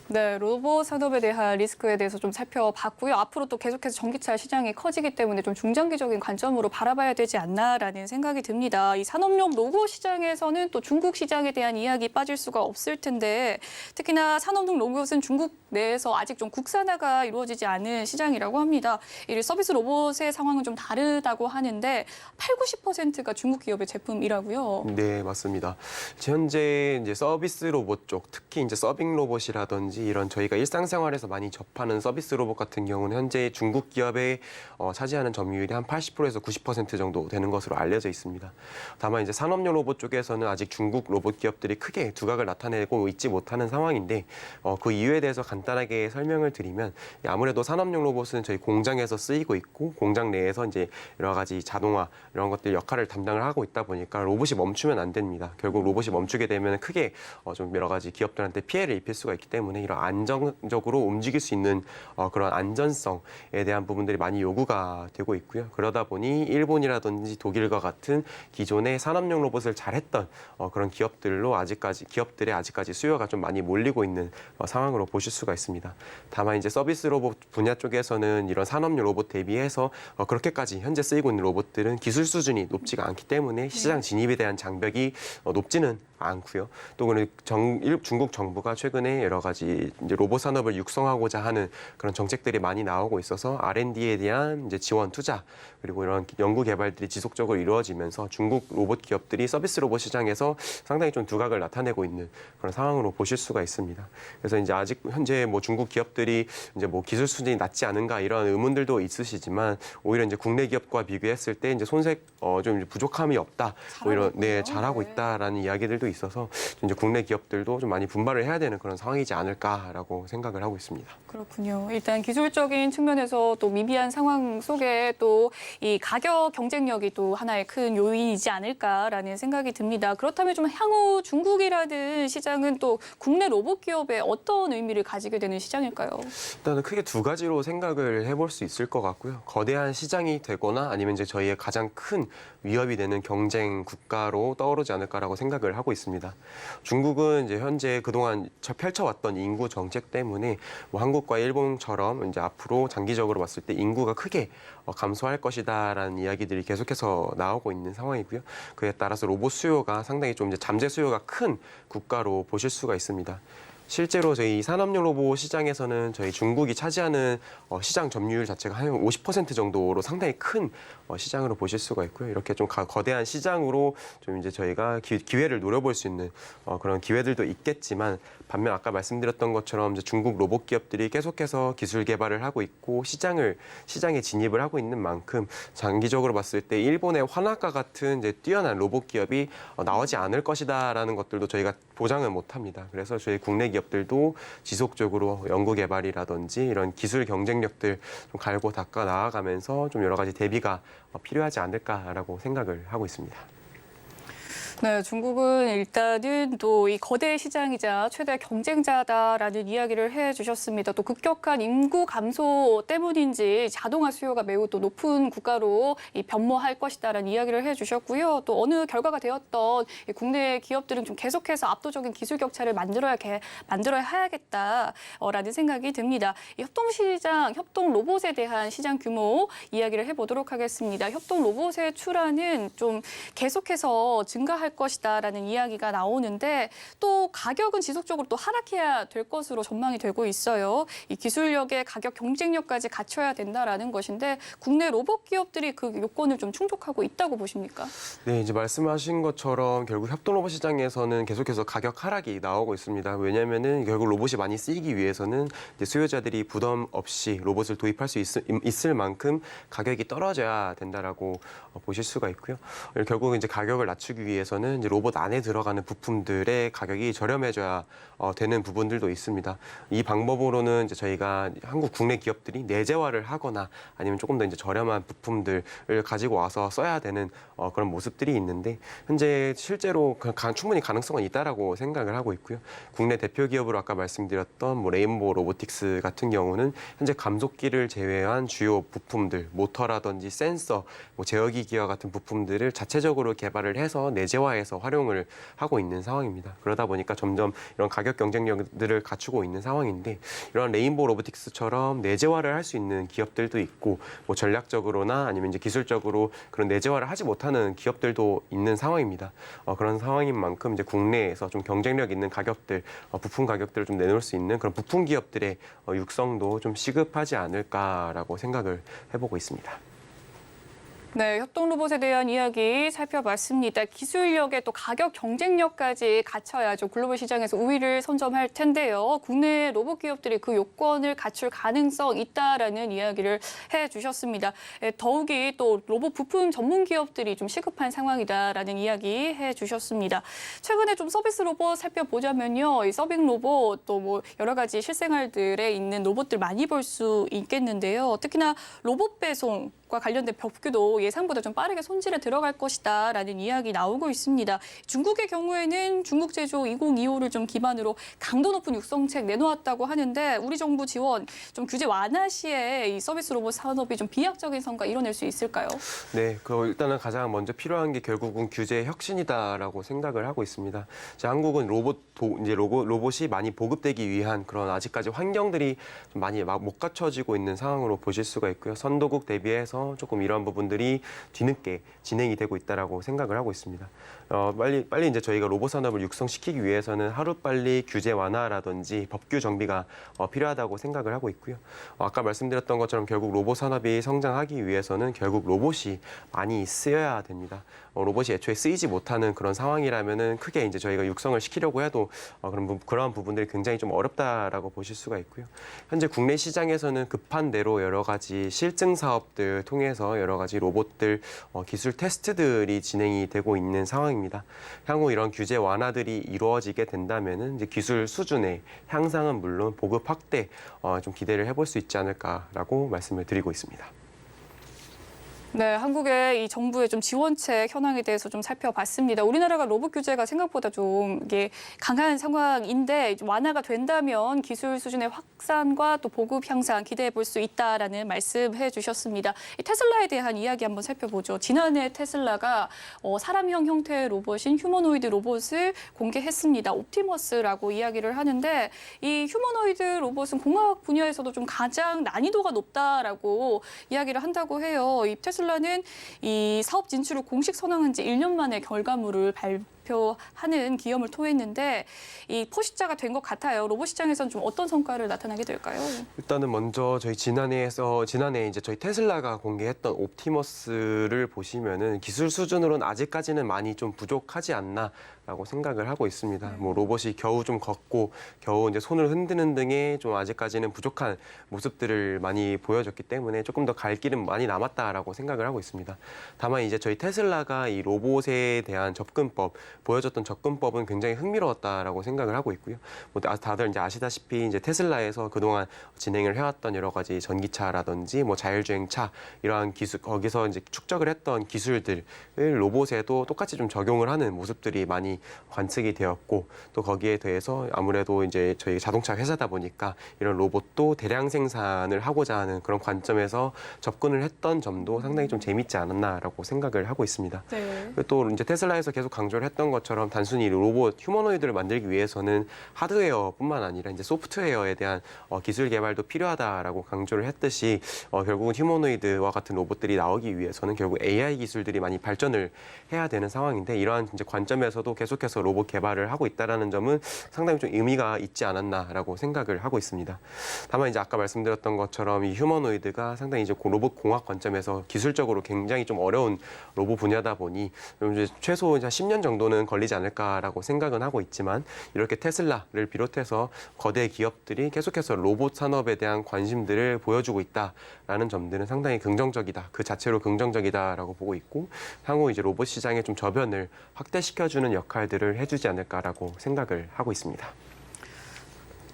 네, 로봇 산업에 대한 리스크에 대해서 좀 살펴봤고요. 앞으로 또 계속해서 전기차 시장이 커지기 때문에 좀 중장기적인 관점으로 바라봐야 되지 않나라는 생각이 듭니다. 이 산업용 로봇 시장에서는 또 중국 시장에 대한 이야기 빠질 수가 없을 텐데 특히나 산업용 로봇은 중국 내에서 아직 좀 국산화가 이루어지지 않은 시장이라고 합니다. 이 서비스 로봇의 상황은 좀 다르다고 하는데 80~90%가 중국 기업의 제품이라고요. 네, 맞습니다. 현재 이제 서비스 로봇 쪽, 특히 이제 서빙 로봇이라든지 이런 저희가 일상생활에서 많이 접하는 서비스 로봇 같은 경우는 현재 중국 기업의 차지하는 점유율이 한 80%에서 90% 정도 되는 것으로 알려져 있습니다. 다만 이제 산업용 로봇 쪽에서는 아직 중국 로봇 기업들이 크게 두각을 나타내고 있지 못하는 상황인데 그 이유에 대해서 간단하게 설명을 드리면 아무래도 산업용 로봇은 저희 공장에서 쓰이고 있고 공장 내에서 이제 여러 가지 자동화 이런 것들 역할을 담당을 하고 있다 보니까 로봇이 멈추면 안 됩니다. 결국 로봇이 멈추게 되면 크게 좀 여러 가지 기업들한테 피해를 입힐 수가 있기 때문에 이런 안정적으로 움직일 수 있는 그런 안전성에 대한 부분들이 많이 요구가 되고 있고요. 그러다 보니 일본이라든지 독일과 같은 기존의 산업용 로봇을 잘했던 그런 기업들의 아직까지 수요가 좀 많이 몰리고 있는 상황으로 보실 수가 있습니다. 다만 이제 서비스 로봇 분야 쪽에서는 이런 산업용 로봇 대비해서 그렇게까지 현재 쓰이고 있는 로봇들은 기술 수준이 높지가 않기 때문에 시장 진입에 대한 장벽이 높지는 않고요. 또 중국 정부가 최근에 여러 가지 이제 로봇 산업을 육성하고자 하는 그런 정책들이 많이 나오고 있어서 R&D에 대한 이제 지원 투자 그리고 이런 연구 개발들이 지속적으로 이루어지면서 중국 로봇 기업들이 서비스 로봇 시장에서 상당히 좀 두각을 나타내고 있는 그런 상황으로 보실 수가 있습니다. 그래서 이제 아직 현재 뭐 중국 기업들이 이제 뭐 기술 수준이 낮지 않은가 이런 의문들도 있으시지만 오히려 이제 국내 기업과 비교했을 때 이제 손색 좀 부족함이 없다. 오히려 잘하고 있다라는 이야기들도 있어서 이제 국내 기업들도 좀 많이 분발을 해야 되는 그런 상황이지 않을까라고 생각을 하고 있습니다. 그렇군요. 일단 기술적인 측면에서 또 미비한 상황 속에 또 이 가격 경쟁력이 또 하나의 큰 요인이지 않을까라는 생각이 듭니다. 그렇다면 좀 향후 중국이라는 시장은 또 국내 로봇 기업에 어떤 의미를 가지게 되는 시장일까요? 일단은 크게 두 가지로 생각을 해볼 수 있을 것 같고요. 거대한 시장이 되거나 아니면 이제 저희의 가장 큰 위협이 되는 경쟁 국가로 떠오르지 않을까라고 생각을 하고 있습니다. 중국은 이제 현재 그동안 펼쳐왔던 인구 정책 때문에 뭐 한국과 일본처럼 이제 앞으로 장기적으로 봤을 때 인구가 크게 감소할 것이다라는 이야기들이 계속해서 나오고 있는 상황이고요. 그에 따라서 로봇 수요가 상당히 좀 이제 잠재 수요가 큰 국가로 보실 수가 있습니다. 실제로 저희 산업용 로봇 시장에서는 저희 중국이 차지하는 시장 점유율 자체가 한 50% 정도로 상당히 큰 시장으로 보실 수가 있고요. 이렇게 좀 거대한 시장으로 좀 이제 저희가 기회를 노려볼 수 있는 그런 기회들도 있겠지만 반면 아까 말씀드렸던 것처럼 이제 중국 로봇 기업들이 계속해서 기술 개발을 하고 있고 시장에 진입을 하고 있는 만큼 장기적으로 봤을 때 일본의 화나카 같은 이제 뛰어난 로봇 기업이 나오지 않을 것이다라는 것들도 저희가 보장을 못합니다. 그래서 저희 국내 기업들도 지속적으로 연구 개발이라든지 이런 기술 경쟁력들 좀 갈고 닦아 나아가면서 좀 여러 가지 대비가 필요하지 않을까라고 생각을 하고 있습니다. 네, 중국은 일단은 또 이 거대 시장이자 최대 경쟁자다라는 이야기를 해주셨습니다. 또 급격한 인구 감소 때문인지 자동화 수요가 매우 또 높은 국가로 변모할 것이다라는 이야기를 해주셨고요. 또 어느 결과가 되었던 국내 기업들은 좀 계속해서 압도적인 기술 격차를 만들어야 해야겠다라는 생각이 듭니다. 이 협동시장, 협동 로봇에 대한 시장 규모 이야기를 해보도록 하겠습니다. 협동 로봇의 출하는 좀 계속해서 증가할 것이다라는 이야기가 나오는데 또 가격은 지속적으로 또 하락해야 될 것으로 전망이 되고 있어요. 이 기술력의 가격 경쟁력까지 갖춰야 된다라는 것인데 국내 로봇 기업들이 그 요건을 좀 충족하고 있다고 보십니까? 네, 이제 말씀하신 것처럼 결국 협동 로봇 시장에서는 계속해서 가격 하락이 나오고 있습니다. 왜냐하면은 결국 로봇이 많이 쓰이기 위해서는 이제 수요자들이 부담 없이 로봇을 도입할 수 있을 만큼 가격이 떨어져야 된다라고 보실 수가 있고요. 결국 이제 가격을 낮추기 위해서는 이제 로봇 안에 들어가는 부품들의 가격이 저렴해져야 되는 부분들도 있습니다. 이 방법으로는 이제 저희가 한국 국내 기업들이 내재화를 하거나 아니면 조금 더 이제 저렴한 부품들을 가지고 와서 써야 되는 그런 모습들이 있는데 현재 실제로 충분히 가능성은 있다라고 생각을 하고 있고요. 국내 대표 기업으로 아까 말씀드렸던 뭐 레인보우 로보틱스 같은 경우는 현재 감속기를 제외한 주요 부품들, 모터라든지 센서, 뭐 제어기 기어 같은 부품들을 자체적으로 개발을 해서 내재화해서 활용을 하고 있는 상황입니다. 그러다 보니까 점점 이런 가격 경쟁력들을 갖추고 있는 상황인데 이런 레인보우 로보틱스처럼 내재화를 할 수 있는 기업들도 있고 뭐 전략적으로나 아니면 이제 기술적으로 그런 내재화를 하지 못하는 기업들도 있는 상황입니다. 그런 상황인 만큼 이제 국내에서 좀 경쟁력 있는 가격들, 부품 가격들을 좀 내놓을 수 있는 그런 부품 기업들의 육성도 좀 시급하지 않을까라고 생각을 해보고 있습니다. 네, 협동 로봇에 대한 이야기 살펴봤습니다. 기술력에 또 가격 경쟁력까지 갖춰야죠. 글로벌 시장에서 우위를 선점할 텐데요. 국내 로봇 기업들이 그 요건을 갖출 가능성 있다라는 이야기를 해주셨습니다. 더욱이 또 로봇 부품 전문 기업들이 좀 시급한 상황이다라는 이야기 해주셨습니다. 최근에 좀 서비스 로봇 살펴보자면요. 이 서빙 로봇 또 뭐 여러 가지 실생활들에 있는 로봇들 많이 볼 수 있겠는데요. 특히나 로봇 배송 로봇과 관련된 법규도 예상보다 좀 빠르게 손질에 들어갈 것이다라는 이야기 나오고 있습니다. 중국의 경우에는 중국 제조 2025를 좀 기반으로 강도 높은 육성책 내놓았다고 하는데 우리 정부 지원 좀 규제 완화 시에 이 서비스 로봇 산업이 좀 비약적인 성과 이뤄낼 수 있을까요? 네, 일단은 가장 먼저 필요한 게 결국은 규제 혁신이다라고 생각을 하고 있습니다. 한국은 로봇이 많이 보급되기 위한 그런 아직까지 환경들이 좀 많이 못 갖춰지고 있는 상황으로 보실 수가 있고요. 선도국 대비해서 조금 이러한 부분들이 뒤늦게 진행이 되고 있다라고 생각을 하고 있습니다. 빨리 이제 저희가 로봇 산업을 육성시키기 위해서는 하루빨리 규제 완화라든지 법규 정비가 필요하다고 생각을 하고 있고요. 아까 말씀드렸던 것처럼 결국 로봇 산업이 성장하기 위해서는 결국 로봇이 많이 쓰여야 됩니다. 로봇이 애초에 쓰이지 못하는 그런 상황이라면은 크게 이제 저희가 육성을 시키려고 해도 그런 부분들이 굉장히 좀 어렵다라고 보실 수가 있고요. 현재 국내 시장에서는 급한 대로 여러 가지 실증 사업들 통해서 여러 가지 로봇들 기술 테스트들이 진행이 되고 있는 상황입니다. 향후 이런 규제 완화들이 이루어지게 된다면은 이제 기술 수준의 향상은 물론 보급 확대 좀 기대를 해볼 수 있지 않을까라고 말씀을 드리고 있습니다. 네, 한국의 이 정부의 좀 지원책 현황에 대해서 좀 살펴봤습니다. 우리나라가 로봇 규제가 생각보다 좀 이게 강한 상황인데 좀 완화가 된다면 기술 수준의 확산과 또 보급 향상 기대해 볼 수 있다라는 말씀해 주셨습니다. 이 테슬라에 대한 이야기 한번 살펴보죠. 지난해 테슬라가 사람형 형태의 로봇인 휴머노이드 로봇을 공개했습니다. 옵티머스라고 이야기를 하는데 이 휴머노이드 로봇은 공학 분야에서도 좀 가장 난이도가 높다라고 이야기를 한다고 해요. 이 테슬라는 이 사업 진출을 공식 선언한 지 1년 만에 결과물을 발표하는 기염을 토했는데 이 포식자가 된 것 같아요. 로봇 시장에서는 좀 어떤 성과를 나타나게 될까요? 일단은 먼저 저희 지난해 이제 저희 테슬라가 공개했던 옵티머스를 보시면은 기술 수준으로는 아직까지는 많이 좀 부족하지 않나라고 생각을 하고 있습니다. 로봇이 겨우 좀 걷고 겨우 이제 손을 흔드는 등의 좀 아직까지는 부족한 모습들을 많이 보여줬기 때문에 조금 더 갈 길은 많이 남았다라고 생각을 하고 있습니다. 다만 이제 저희 테슬라가 이 로봇에 대한 보여줬던 접근법은 굉장히 흥미로웠다라고 생각을 하고 있고요. 다들 이제 아시다시피 이제 테슬라에서 그동안 진행을 해왔던 여러 가지 전기차라든지 자율주행차 이러한 기술 거기서 이제 축적을 했던 기술들을 로봇에도 똑같이 좀 적용을 하는 모습들이 많이 관측이 되었고 또 거기에 대해서 아무래도 이제 저희 자동차 회사다 보니까 이런 로봇도 대량 생산을 하고자 하는 그런 관점에서 접근을 했던 점도 상당히 좀 재밌지 않았나라고 생각을 하고 있습니다. 네. 또 이제 테슬라에서 계속 강조를 했던 것처럼 단순히 로봇 휴머노이드를 만들기 위해서는 하드웨어뿐만 아니라 이제 소프트웨어에 대한 기술 개발도 필요하다라고 강조를 했듯이 결국은 휴머노이드와 같은 로봇들이 나오기 위해서는 결국 AI 기술들이 많이 발전을 해야 되는 상황인데 이러한 이제 관점에서도 계속해서 로봇 개발을 하고 있다라는 점은 상당히 좀 의미가 있지 않았나라고 생각을 하고 있습니다. 다만 이제 아까 말씀드렸던 것처럼 이 휴머노이드가 상당히 이제 로봇 공학 관점에서 기술적으로 굉장히 좀 어려운 로봇 분야다 보니 이제 최소 이제 10년 정도는 걸리지 않을까라고 생각은 하고 있지만 이렇게 테슬라를 비롯해서 거대 기업들이 계속해서 로봇 산업에 대한 관심들을 보여주고 있다라는 점들은 상당히 긍정적이다. 그 자체로 긍정적이다라고 보고 있고 향후 이제 로봇 시장의 좀 저변을 확대시켜주는 역할들을 해주지 않을까라고 생각을 하고 있습니다.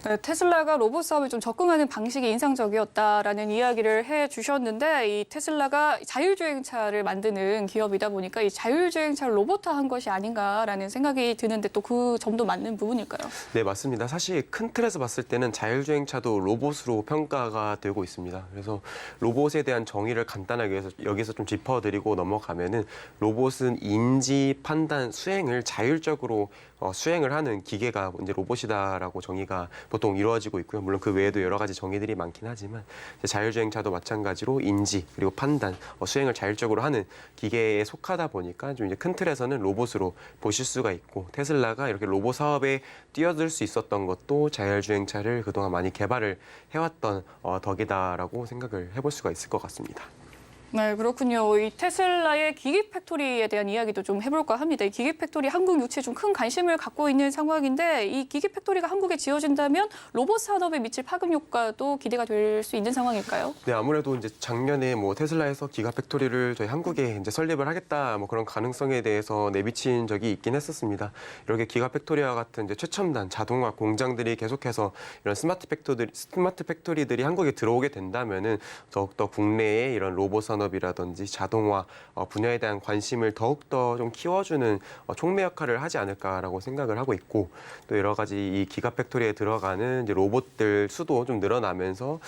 네, 테슬라가 로봇 사업에 좀 적응하는 방식이 인상적이었다라는 이야기를 해주셨는데 이 테슬라가 자율주행차를 만드는 기업이다 보니까 이 자율주행차를 로봇화한 것이 아닌가라는 생각이 드는데 또 그 점도 맞는 부분일까요? 네, 맞습니다. 사실 큰 틀에서 봤을 때는 자율주행차도 로봇으로 평가가 되고 있습니다. 그래서 로봇에 대한 정의를 간단하게 여기서 좀 짚어드리고 넘어가면은 로봇은 인지, 판단, 수행을 자율적으로 수행을 하는 기계가 이제 로봇이다라고 정의가 보통 이루어지고 있고요. 물론 그 외에도 여러 가지 정의들이 많긴 하지만 자율주행차도 마찬가지로 인지 그리고 판단, 수행을 자율적으로 하는 기계에 속하다 보니까 좀 이제 큰 틀에서는 로봇으로 보실 수가 있고 테슬라가 이렇게 로봇 사업에 뛰어들 수 있었던 것도 자율주행차를 그동안 많이 개발을 해왔던 덕이다라고 생각을 해볼 수가 있을 것 같습니다. 네, 그렇군요. 이 테슬라의 기기 팩토리에 대한 이야기도 좀 해볼까 합니다. 이 기기 팩토리 한국 유치에 좀 큰 관심을 갖고 있는 상황인데 이 기기 팩토리가 한국에 지어진다면 로봇 산업에 미칠 파급 효과도 기대가 될 수 있는 상황일까요? 네, 아무래도 이제 작년에 테슬라에서 기가 팩토리를 저희 한국에 이제 설립을 하겠다 그런 가능성에 대해서 내비친 적이 있긴 했었습니다. 이렇게 기가 팩토리와 같은 이제 최첨단 자동화 공장들이 계속해서 이런 스마트 팩토리들이 한국에 들어오게 된다면은 더욱더 국내에 이런 로봇 산업 산업이라든지 자동화 분야에 대한 관심을 더욱더 좀 키워주는 촉매 역할을 하지 않을까라고 생각을 하고 있고, 또 여러 가지 이 기가 팩토리에 들어가는 이제 로봇들 수도 좀 늘어나면서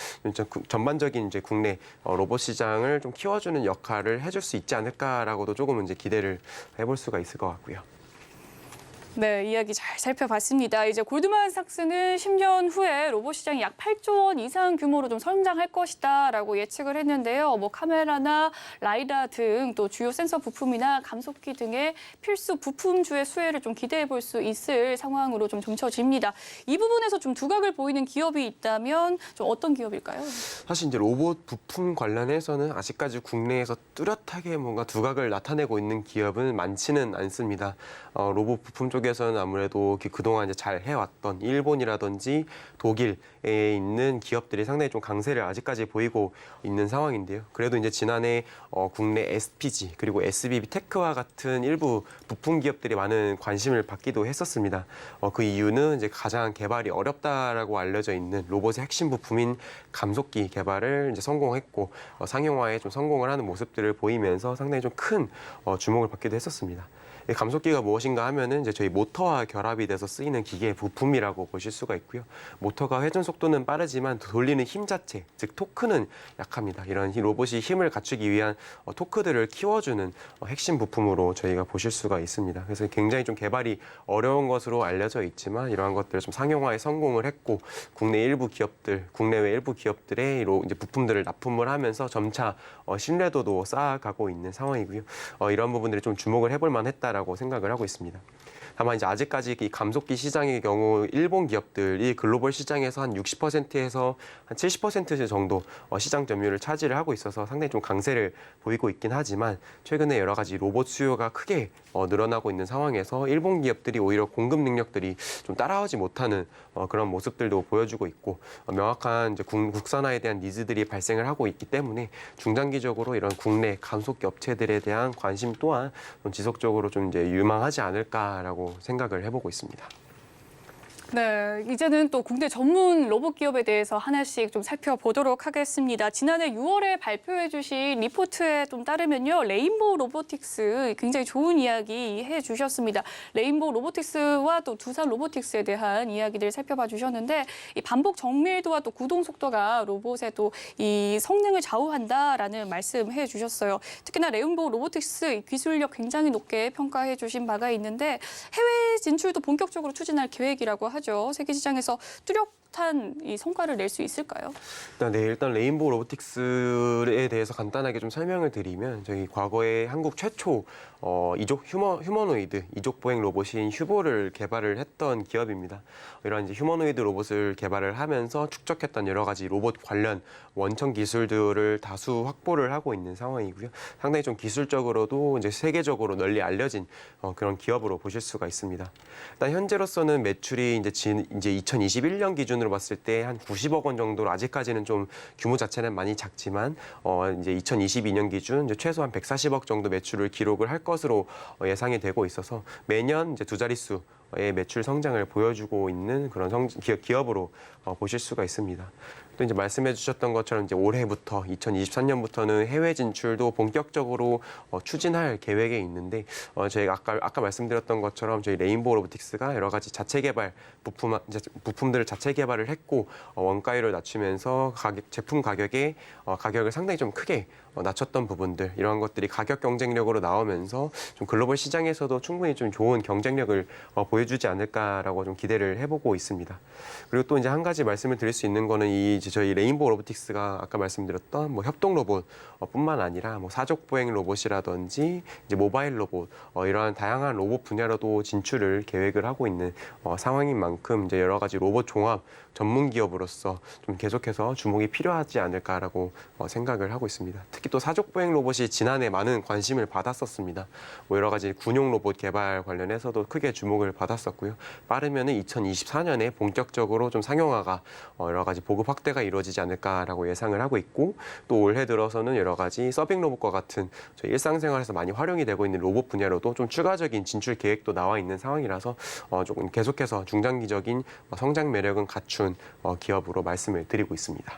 전반적인 이제 국내 로봇 시장을 좀 키워주는 역할을 해줄 수 있지 않을까라고도 조금은 이제 기대를 해볼 수가 있을 것 같고요. 네, 이야기 잘 살펴봤습니다. 이제 골드만삭스는 10년 후에 로봇 시장이 약 8조 원 이상 규모로 좀 성장할 것이다라고 예측을 했는데요. 뭐 카메라나 라이다 등 또 주요 센서 부품이나 감속기 등의 필수 부품주의 수혜를 좀 기대해 볼 수 있을 상황으로 좀 점쳐집니다. 이 부분에서 좀 두각을 보이는 기업이 있다면 좀 어떤 기업일까요? 사실 이제 로봇 부품 관련해서는 아직까지 국내에서 뚜렷하게 뭔가 두각을 나타내고 있는 기업은 많지는 않습니다. 로봇 부품 쪽에서는 아무래도 그동안 이제 잘 해왔던 일본이라든지 독일에 있는 기업들이 상당히 좀 강세를 아직까지 보이고 있는 상황인데요. 그래도 이제 지난해 국내 SPG 그리고 SBB 테크와 같은 일부 부품 기업들이 많은 관심을 받기도 했었습니다. 그 이유는 이제 가장 개발이 어렵다라고 알려져 있는 로봇의 핵심 부품인 감속기 개발을 이제 성공했고 상용화에 좀 성공을 하는 모습들을 보이면서 상당히 좀 큰 주목을 받기도 했었습니다. 감속기가 무엇인가 하면은 이제 저희 모터와 결합이 돼서 쓰이는 기계 부품이라고 보실 수가 있고요. 모터가 회전 속도는 빠르지만 돌리는 힘 자체, 즉 토크는 약합니다. 이런 로봇이 힘을 갖추기 위한 토크들을 키워주는 핵심 부품으로 저희가 보실 수가 있습니다. 그래서 굉장히 좀 개발이 어려운 것으로 알려져 있지만 이러한 것들을 좀 상용화에 성공을 했고 국내외 일부 기업들의 이제 부품들을 납품을 하면서 점차 신뢰도도 쌓아가고 있는 상황이고요. 이런 부분들이 좀 주목을 해볼 만했다라고 생각을 하고 있습니다. 다만 이제 아직까지 이 감속기 시장의 경우 일본 기업들이 글로벌 시장에서 한 60%에서 한 70% 정도 시장 점유율을 차지를 하고 있어서 상당히 좀 강세를 보이고 있긴 하지만 최근에 여러 가지 로봇 수요가 크게 늘어나고 있는 상황에서 일본 기업들이 오히려 공급 능력들이 좀 따라오지 못하는 그런 모습들도 보여주고 있고 명확한 이제 국산화에 대한 니즈들이 발생을 하고 있기 때문에 중장기적으로 이런 국내 감속기 업체들에 대한 관심 또한 좀 지속적으로 좀 이제 유망하지 않을까라고 생각을 해보고 있습니다. 네, 이제는 또 국내 전문 로봇 기업에 대해서 하나씩 좀 살펴보도록 하겠습니다. 지난해 6월에 발표해 주신 리포트에 좀 따르면요. 레인보우 로보틱스 굉장히 좋은 이야기 해 주셨습니다. 레인보우 로보틱스와 또 두산 로보틱스에 대한 이야기들 살펴봐 주셨는데 이 반복 정밀도와 또 구동 속도가 로봇의 또 이 성능을 좌우한다라는 말씀해 주셨어요. 특히나 레인보우 로보틱스 기술력 굉장히 높게 평가해 주신 바가 있는데 해외 진출도 본격적으로 추진할 계획이라고 하죠. 세계 시장에서 뚜렷한 이 성과를 낼 수 있을까요? 일단 레인보우 로보틱스에 대해서 간단하게 좀 설명을 드리면 저희 과거에 한국 최초 이족 휴머노이드 이족 보행 로봇인 휴보를 개발을 했던 기업입니다. 이런 이제 휴머노이드 로봇을 개발을 하면서 축적했던 여러 가지 로봇 관련 원천 기술들을 다수 확보를 하고 있는 상황이고요. 상당히 좀 기술적으로도 이제 세계적으로 널리 알려진 그런 기업으로 보실 수가 있습니다. 일단 현재로서는 매출이 이제 2021년 기준으로 봤을 때 한 90억 원 정도로 아직까지는 좀 규모 자체는 많이 작지만 이제 2022년 기준 이제 최소한 140억 정도 매출을 기록을 할 것으로 예상이 되고 있어서 매년 이제 두 자릿수의 매출 성장을 보여주고 있는 그런 기업으로 보실 수가 있습니다. 또 이제 말씀해 주셨던 것처럼 이제 올해부터 2023년부터는 해외 진출도 본격적으로 추진할 계획에 있는데 저희가 아까 말씀드렸던 것처럼 저희 레인보우 로보틱스가 여러 가지 자체 개발 부품들을 자체 개발을 했고 원가율을 낮추면서 제품 가격을 상당히 좀 크게 낮췄던 부분들 이러한 것들이 가격 경쟁력으로 나오면서 좀 글로벌 시장에서도 충분히 좀 좋은 경쟁력을 보여주지 않을까라고 좀 기대를 해보고 있습니다. 그리고 또 이제 한 가지 말씀을 드릴 수 있는 거는 저희 레인보우 로보틱스가 아까 말씀드렸던 뭐 협동 로봇뿐만 아니라 뭐 사족 보행 로봇이라든지 이제 모바일 로봇 이러한 다양한 로봇 분야로도 진출을 계획을 하고 있는 상황인 만큼 이제 여러 가지 로봇 종합 전문 기업으로서 좀 계속해서 주목이 필요하지 않을까라고 생각을 하고 있습니다. 특히 또 사족 보행 로봇이 지난해 많은 관심을 받았었습니다. 뭐 여러 가지 군용 로봇 개발 관련해서도 크게 주목을 받았었고요. 빠르면은 2024년에 본격적으로 좀 상용화가 여러 가지 보급 확대가 이루어지지 않을까라고 예상을 하고 있고 또 올해 들어서는 여러 가지 서빙 로봇과 같은 저희 일상생활에서 많이 활용이 되고 있는 로봇 분야로도 좀 추가적인 진출 계획도 나와 있는 상황이라서 조금 계속해서 중장기적인 성장 매력은 갖춘 기업으로 말씀을 드리고 있습니다.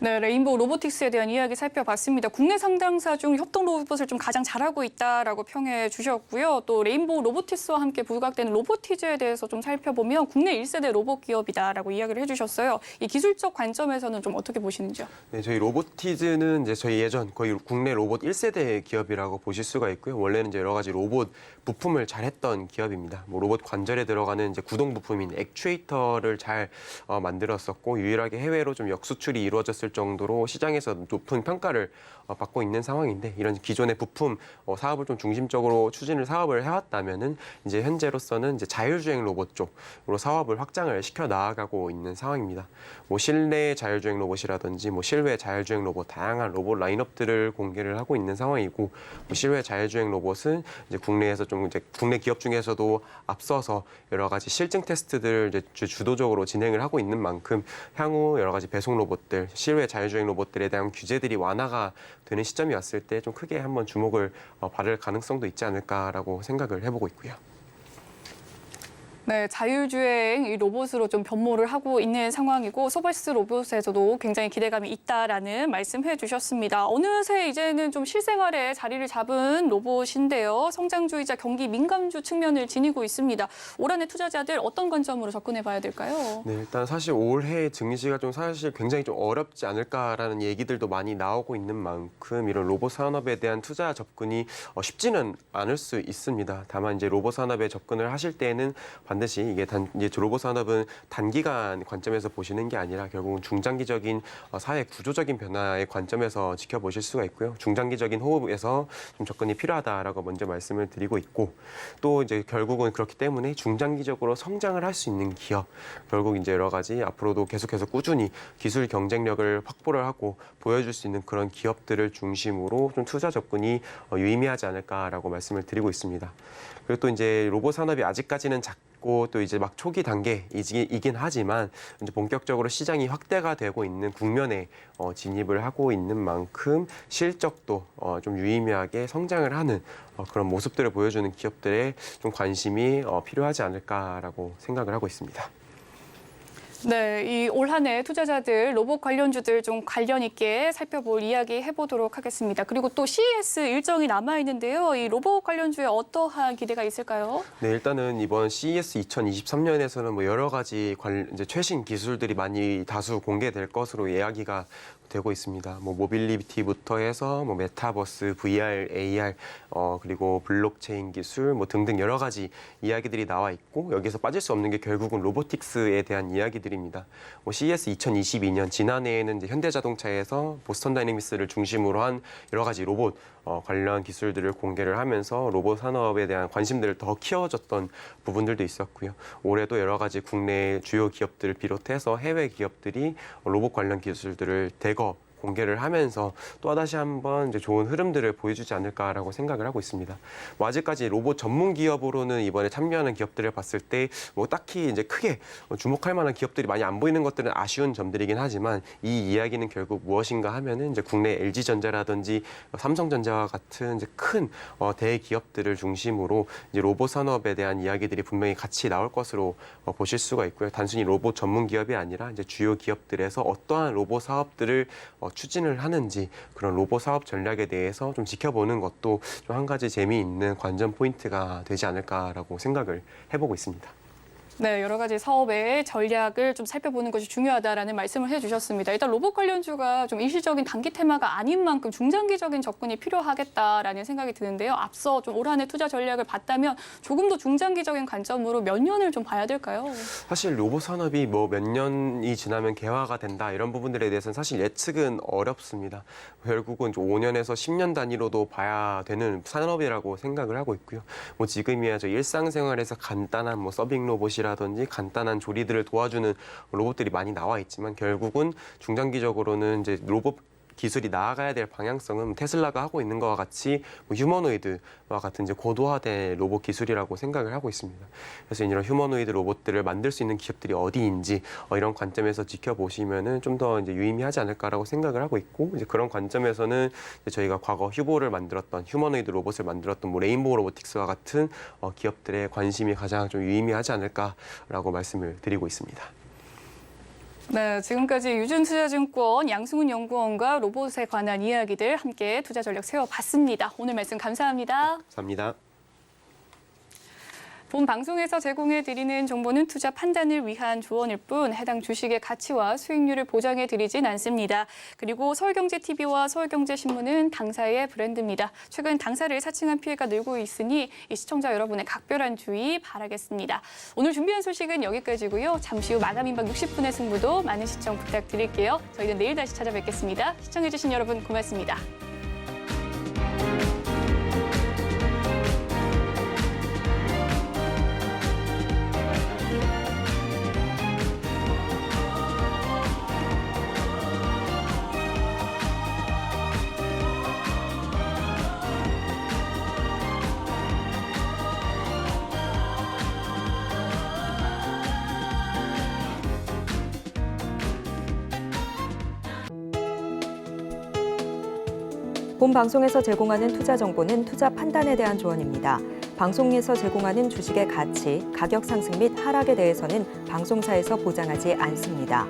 네, 레인보우 로보틱스에 대한 이야기 살펴봤습니다. 국내 상당사 중 협동 로봇을 좀 가장 잘하고 있다라고 평해 주셨고요. 또 레인보우 로보틱스와 함께 부각되는 로보티즈에 대해서 좀 살펴보면 국내 1세대 로봇 기업이다라고 이야기를 해주셨어요. 이 기술적 관점에서는 좀 어떻게 보시는지요? 네, 저희 로보티즈는 이제 저희 예전 거의 국내 로봇 1세대 기업이라고 보실 수가 있고요. 원래는 이제 여러 가지 로봇 부품을 잘했던 기업입니다. 뭐 로봇 관절에 들어가는 이제 구동 부품인 액추에이터를 잘 만들었었고 유일하게 해외로 좀 역수출이 이루어졌을 정도로 시장에서 높은 평가를 받고 있는 상황인데 이런 기존의 부품 사업을 좀 중심적으로 사업을 해왔다면은 이제 현재로서는 이제 자율주행 로봇 쪽으로 사업을 확장을 시켜 나아가고 있는 상황입니다. 뭐 실내 자율주행 로봇이라든지 뭐 실외 자율주행 로봇 다양한 로봇 라인업들을 공개를 하고 있는 상황이고 뭐 실외 자율주행 로봇은 이제 국내에서 좀 이제 국내 기업 중에서도 앞서서 여러 가지 실증 테스트들을 이제 주도적으로 진행을 하고 있는 만큼 향후 여러 가지 배송 로봇들, 실외 자율주행 로봇들에 대한 규제들이 완화가 되는 시점이 왔을 때 좀 크게 한번 주목을 받을 가능성도 있지 않을까라고 생각을 해보고 있고요. 네, 자율주행 이 로봇으로 좀 변모를 하고 있는 상황이고 소버스 로봇에서도 굉장히 기대감이 있다라는 말씀해 주셨습니다. 어느새 이제는 좀 실생활에 자리를 잡은 로봇인데요. 성장주이자 경기 민감주 측면을 지니고 있습니다. 올 한해 투자자들 어떤 관점으로 접근해 봐야 될까요? 네, 일단 사실 올해 증시가 좀 사실 굉장히 좀 어렵지 않을까라는 얘기들도 많이 나오고 있는 만큼 이런 로봇 산업에 대한 투자 접근이 쉽지는 않을 수 있습니다. 다만 이제 로봇 산업에 접근을 하실 때에는 반드시 이게 이제 로봇 산업은 단기간 관점에서 보시는 게 아니라 결국은 중장기적인 사회 구조적인 변화의 관점에서 지켜보실 수가 있고요. 중장기적인 호흡에서 좀 접근이 필요하다라고 먼저 말씀을 드리고 있고 또 이제 결국은 그렇기 때문에 중장기적으로 성장을 할 수 있는 기업 결국 이제 여러 가지 앞으로도 계속해서 꾸준히 기술 경쟁력을 확보를 하고 보여줄 수 있는 그런 기업들을 중심으로 좀 투자 접근이 유의미하지 않을까라고 말씀을 드리고 있습니다. 그리고 또 이제 로봇 산업이 아직까지는 작고 또 이제 막 초기 단계이긴 하지만 이제 본격적으로 시장이 확대가 되고 있는 국면에 진입을 하고 있는 만큼 실적도 좀 유의미하게 성장을 하는 그런 모습들을 보여주는 기업들에 좀 관심이 필요하지 않을까라고 생각을 하고 있습니다. 네, 이 올 한해 투자자들 로봇 관련주들 좀 관련 있게 살펴볼 이야기 해보도록 하겠습니다. 그리고 또 CES 일정이 남아 있는데요. 이 로봇 관련주에 어떠한 기대가 있을까요? 네, 일단은 이번 CES 2023년에서는 뭐 여러 가지 이제 최신 기술들이 많이 다수 공개될 것으로 이야기가 되고 있습니다. 뭐 모빌리티부터 해서 뭐 메타버스, VR, AR, 그리고 블록체인 기술 뭐 등등 여러 가지 이야기들이 나와 있고 여기서 빠질 수 없는 게 결국은 로보틱스에 대한 이야기들입니다. 뭐 CES 2022년 지난해에는 이제 현대자동차에서 보스턴 다이내믹스를 중심으로 한 여러 가지 로봇 관련 기술들을 공개를 하면서 로봇 산업에 대한 관심들을 더 키워줬던 부분들도 있었고요. 올해도 여러 가지 국내 주요 기업들을 비롯해서 해외 기업들이 로봇 관련 기술들을 대거 공개를 하면서 또 다시 한번 이제 좋은 흐름들을 보여주지 않을까라고 생각을 하고 있습니다. 뭐 아직까지 로봇 전문 기업으로는 이번에 참여하는 기업들을 봤을 때 뭐 딱히 이제 크게 주목할 만한 기업들이 많이 안 보이는 것들은 아쉬운 점들이긴 하지만 이 이야기는 결국 무엇인가 하면은 이제 국내 LG전자라든지 삼성전자와 같은 이제 큰 대기업들을 중심으로 이제 로봇 산업에 대한 이야기들이 분명히 같이 나올 것으로 보실 수가 있고요. 단순히 로봇 전문 기업이 아니라 이제 주요 기업들에서 어떠한 로봇 사업들을 추진을 하는지 그런 로봇 사업 전략에 대해서 좀 지켜보는 것도 좀 한 가지 재미있는 관전 포인트가 되지 않을까라고 생각을 해보고 있습니다. 네, 여러 가지 사업의 전략을 좀 살펴보는 것이 중요하다라는 말씀을 해주셨습니다. 일단 로봇 관련주가 좀 일시적인 단기 테마가 아닌 만큼 중장기적인 접근이 필요하겠다라는 생각이 드는데요. 앞서 좀 올 한해 투자 전략을 봤다면 조금 더 중장기적인 관점으로 몇 년을 좀 봐야 될까요? 사실 로봇 산업이 뭐 몇 년이 지나면 개화가 된다 이런 부분들에 대해서는 사실 예측은 어렵습니다. 결국은 5년에서 10년 단위로도 봐야 되는 산업이라고 생각을 하고 있고요. 뭐 지금이야 저 일상생활에서 간단한 뭐 서빙 로봇이라든지 간단한 조리들을 도와주는 로봇들이 많이 나와 있지만 결국은 중장기적으로는 이제 로봇 기술이 나아가야 될 방향성은 테슬라가 하고 있는 것과 같이 뭐 휴머노이드와 같은 이제 고도화된 로봇 기술이라고 생각을 하고 있습니다. 그래서 이런 휴머노이드 로봇들을 만들 수 있는 기업들이 어디인지 이런 관점에서 지켜보시면은 좀 더 이제 유의미하지 않을까라고 생각을 하고 있고 이제 그런 관점에서는 이제 저희가 과거 휴보를 만들었던 휴머노이드 로봇을 만들었던 뭐 레인보우 로보틱스와 같은 기업들의 관심이 가장 좀 유의미하지 않을까라고 말씀을 드리고 있습니다. 네, 지금까지 유준투자증권 양승훈 연구원과 로봇에 관한 이야기들 함께 투자 전략 세워봤습니다. 오늘 말씀 감사합니다. 감사합니다. 본 방송에서 제공해드리는 정보는 투자 판단을 위한 조언일 뿐 해당 주식의 가치와 수익률을 보장해드리진 않습니다. 그리고 서울경제TV와 서울경제신문은 당사의 브랜드입니다. 최근 당사를 사칭한 피해가 늘고 있으니 이 시청자 여러분의 각별한 주의 바라겠습니다. 오늘 준비한 소식은 여기까지고요. 잠시 후 마감 임박 60분의 승부도 많은 시청 부탁드릴게요. 저희는 내일 다시 찾아뵙겠습니다. 시청해주신 여러분 고맙습니다. 본 방송에서 제공하는 투자 정보는 투자 판단에 대한 조언입니다. 방송에서 제공하는 주식의 가치, 가격 상승 및 하락에 대해서는 방송사에서 보장하지 않습니다.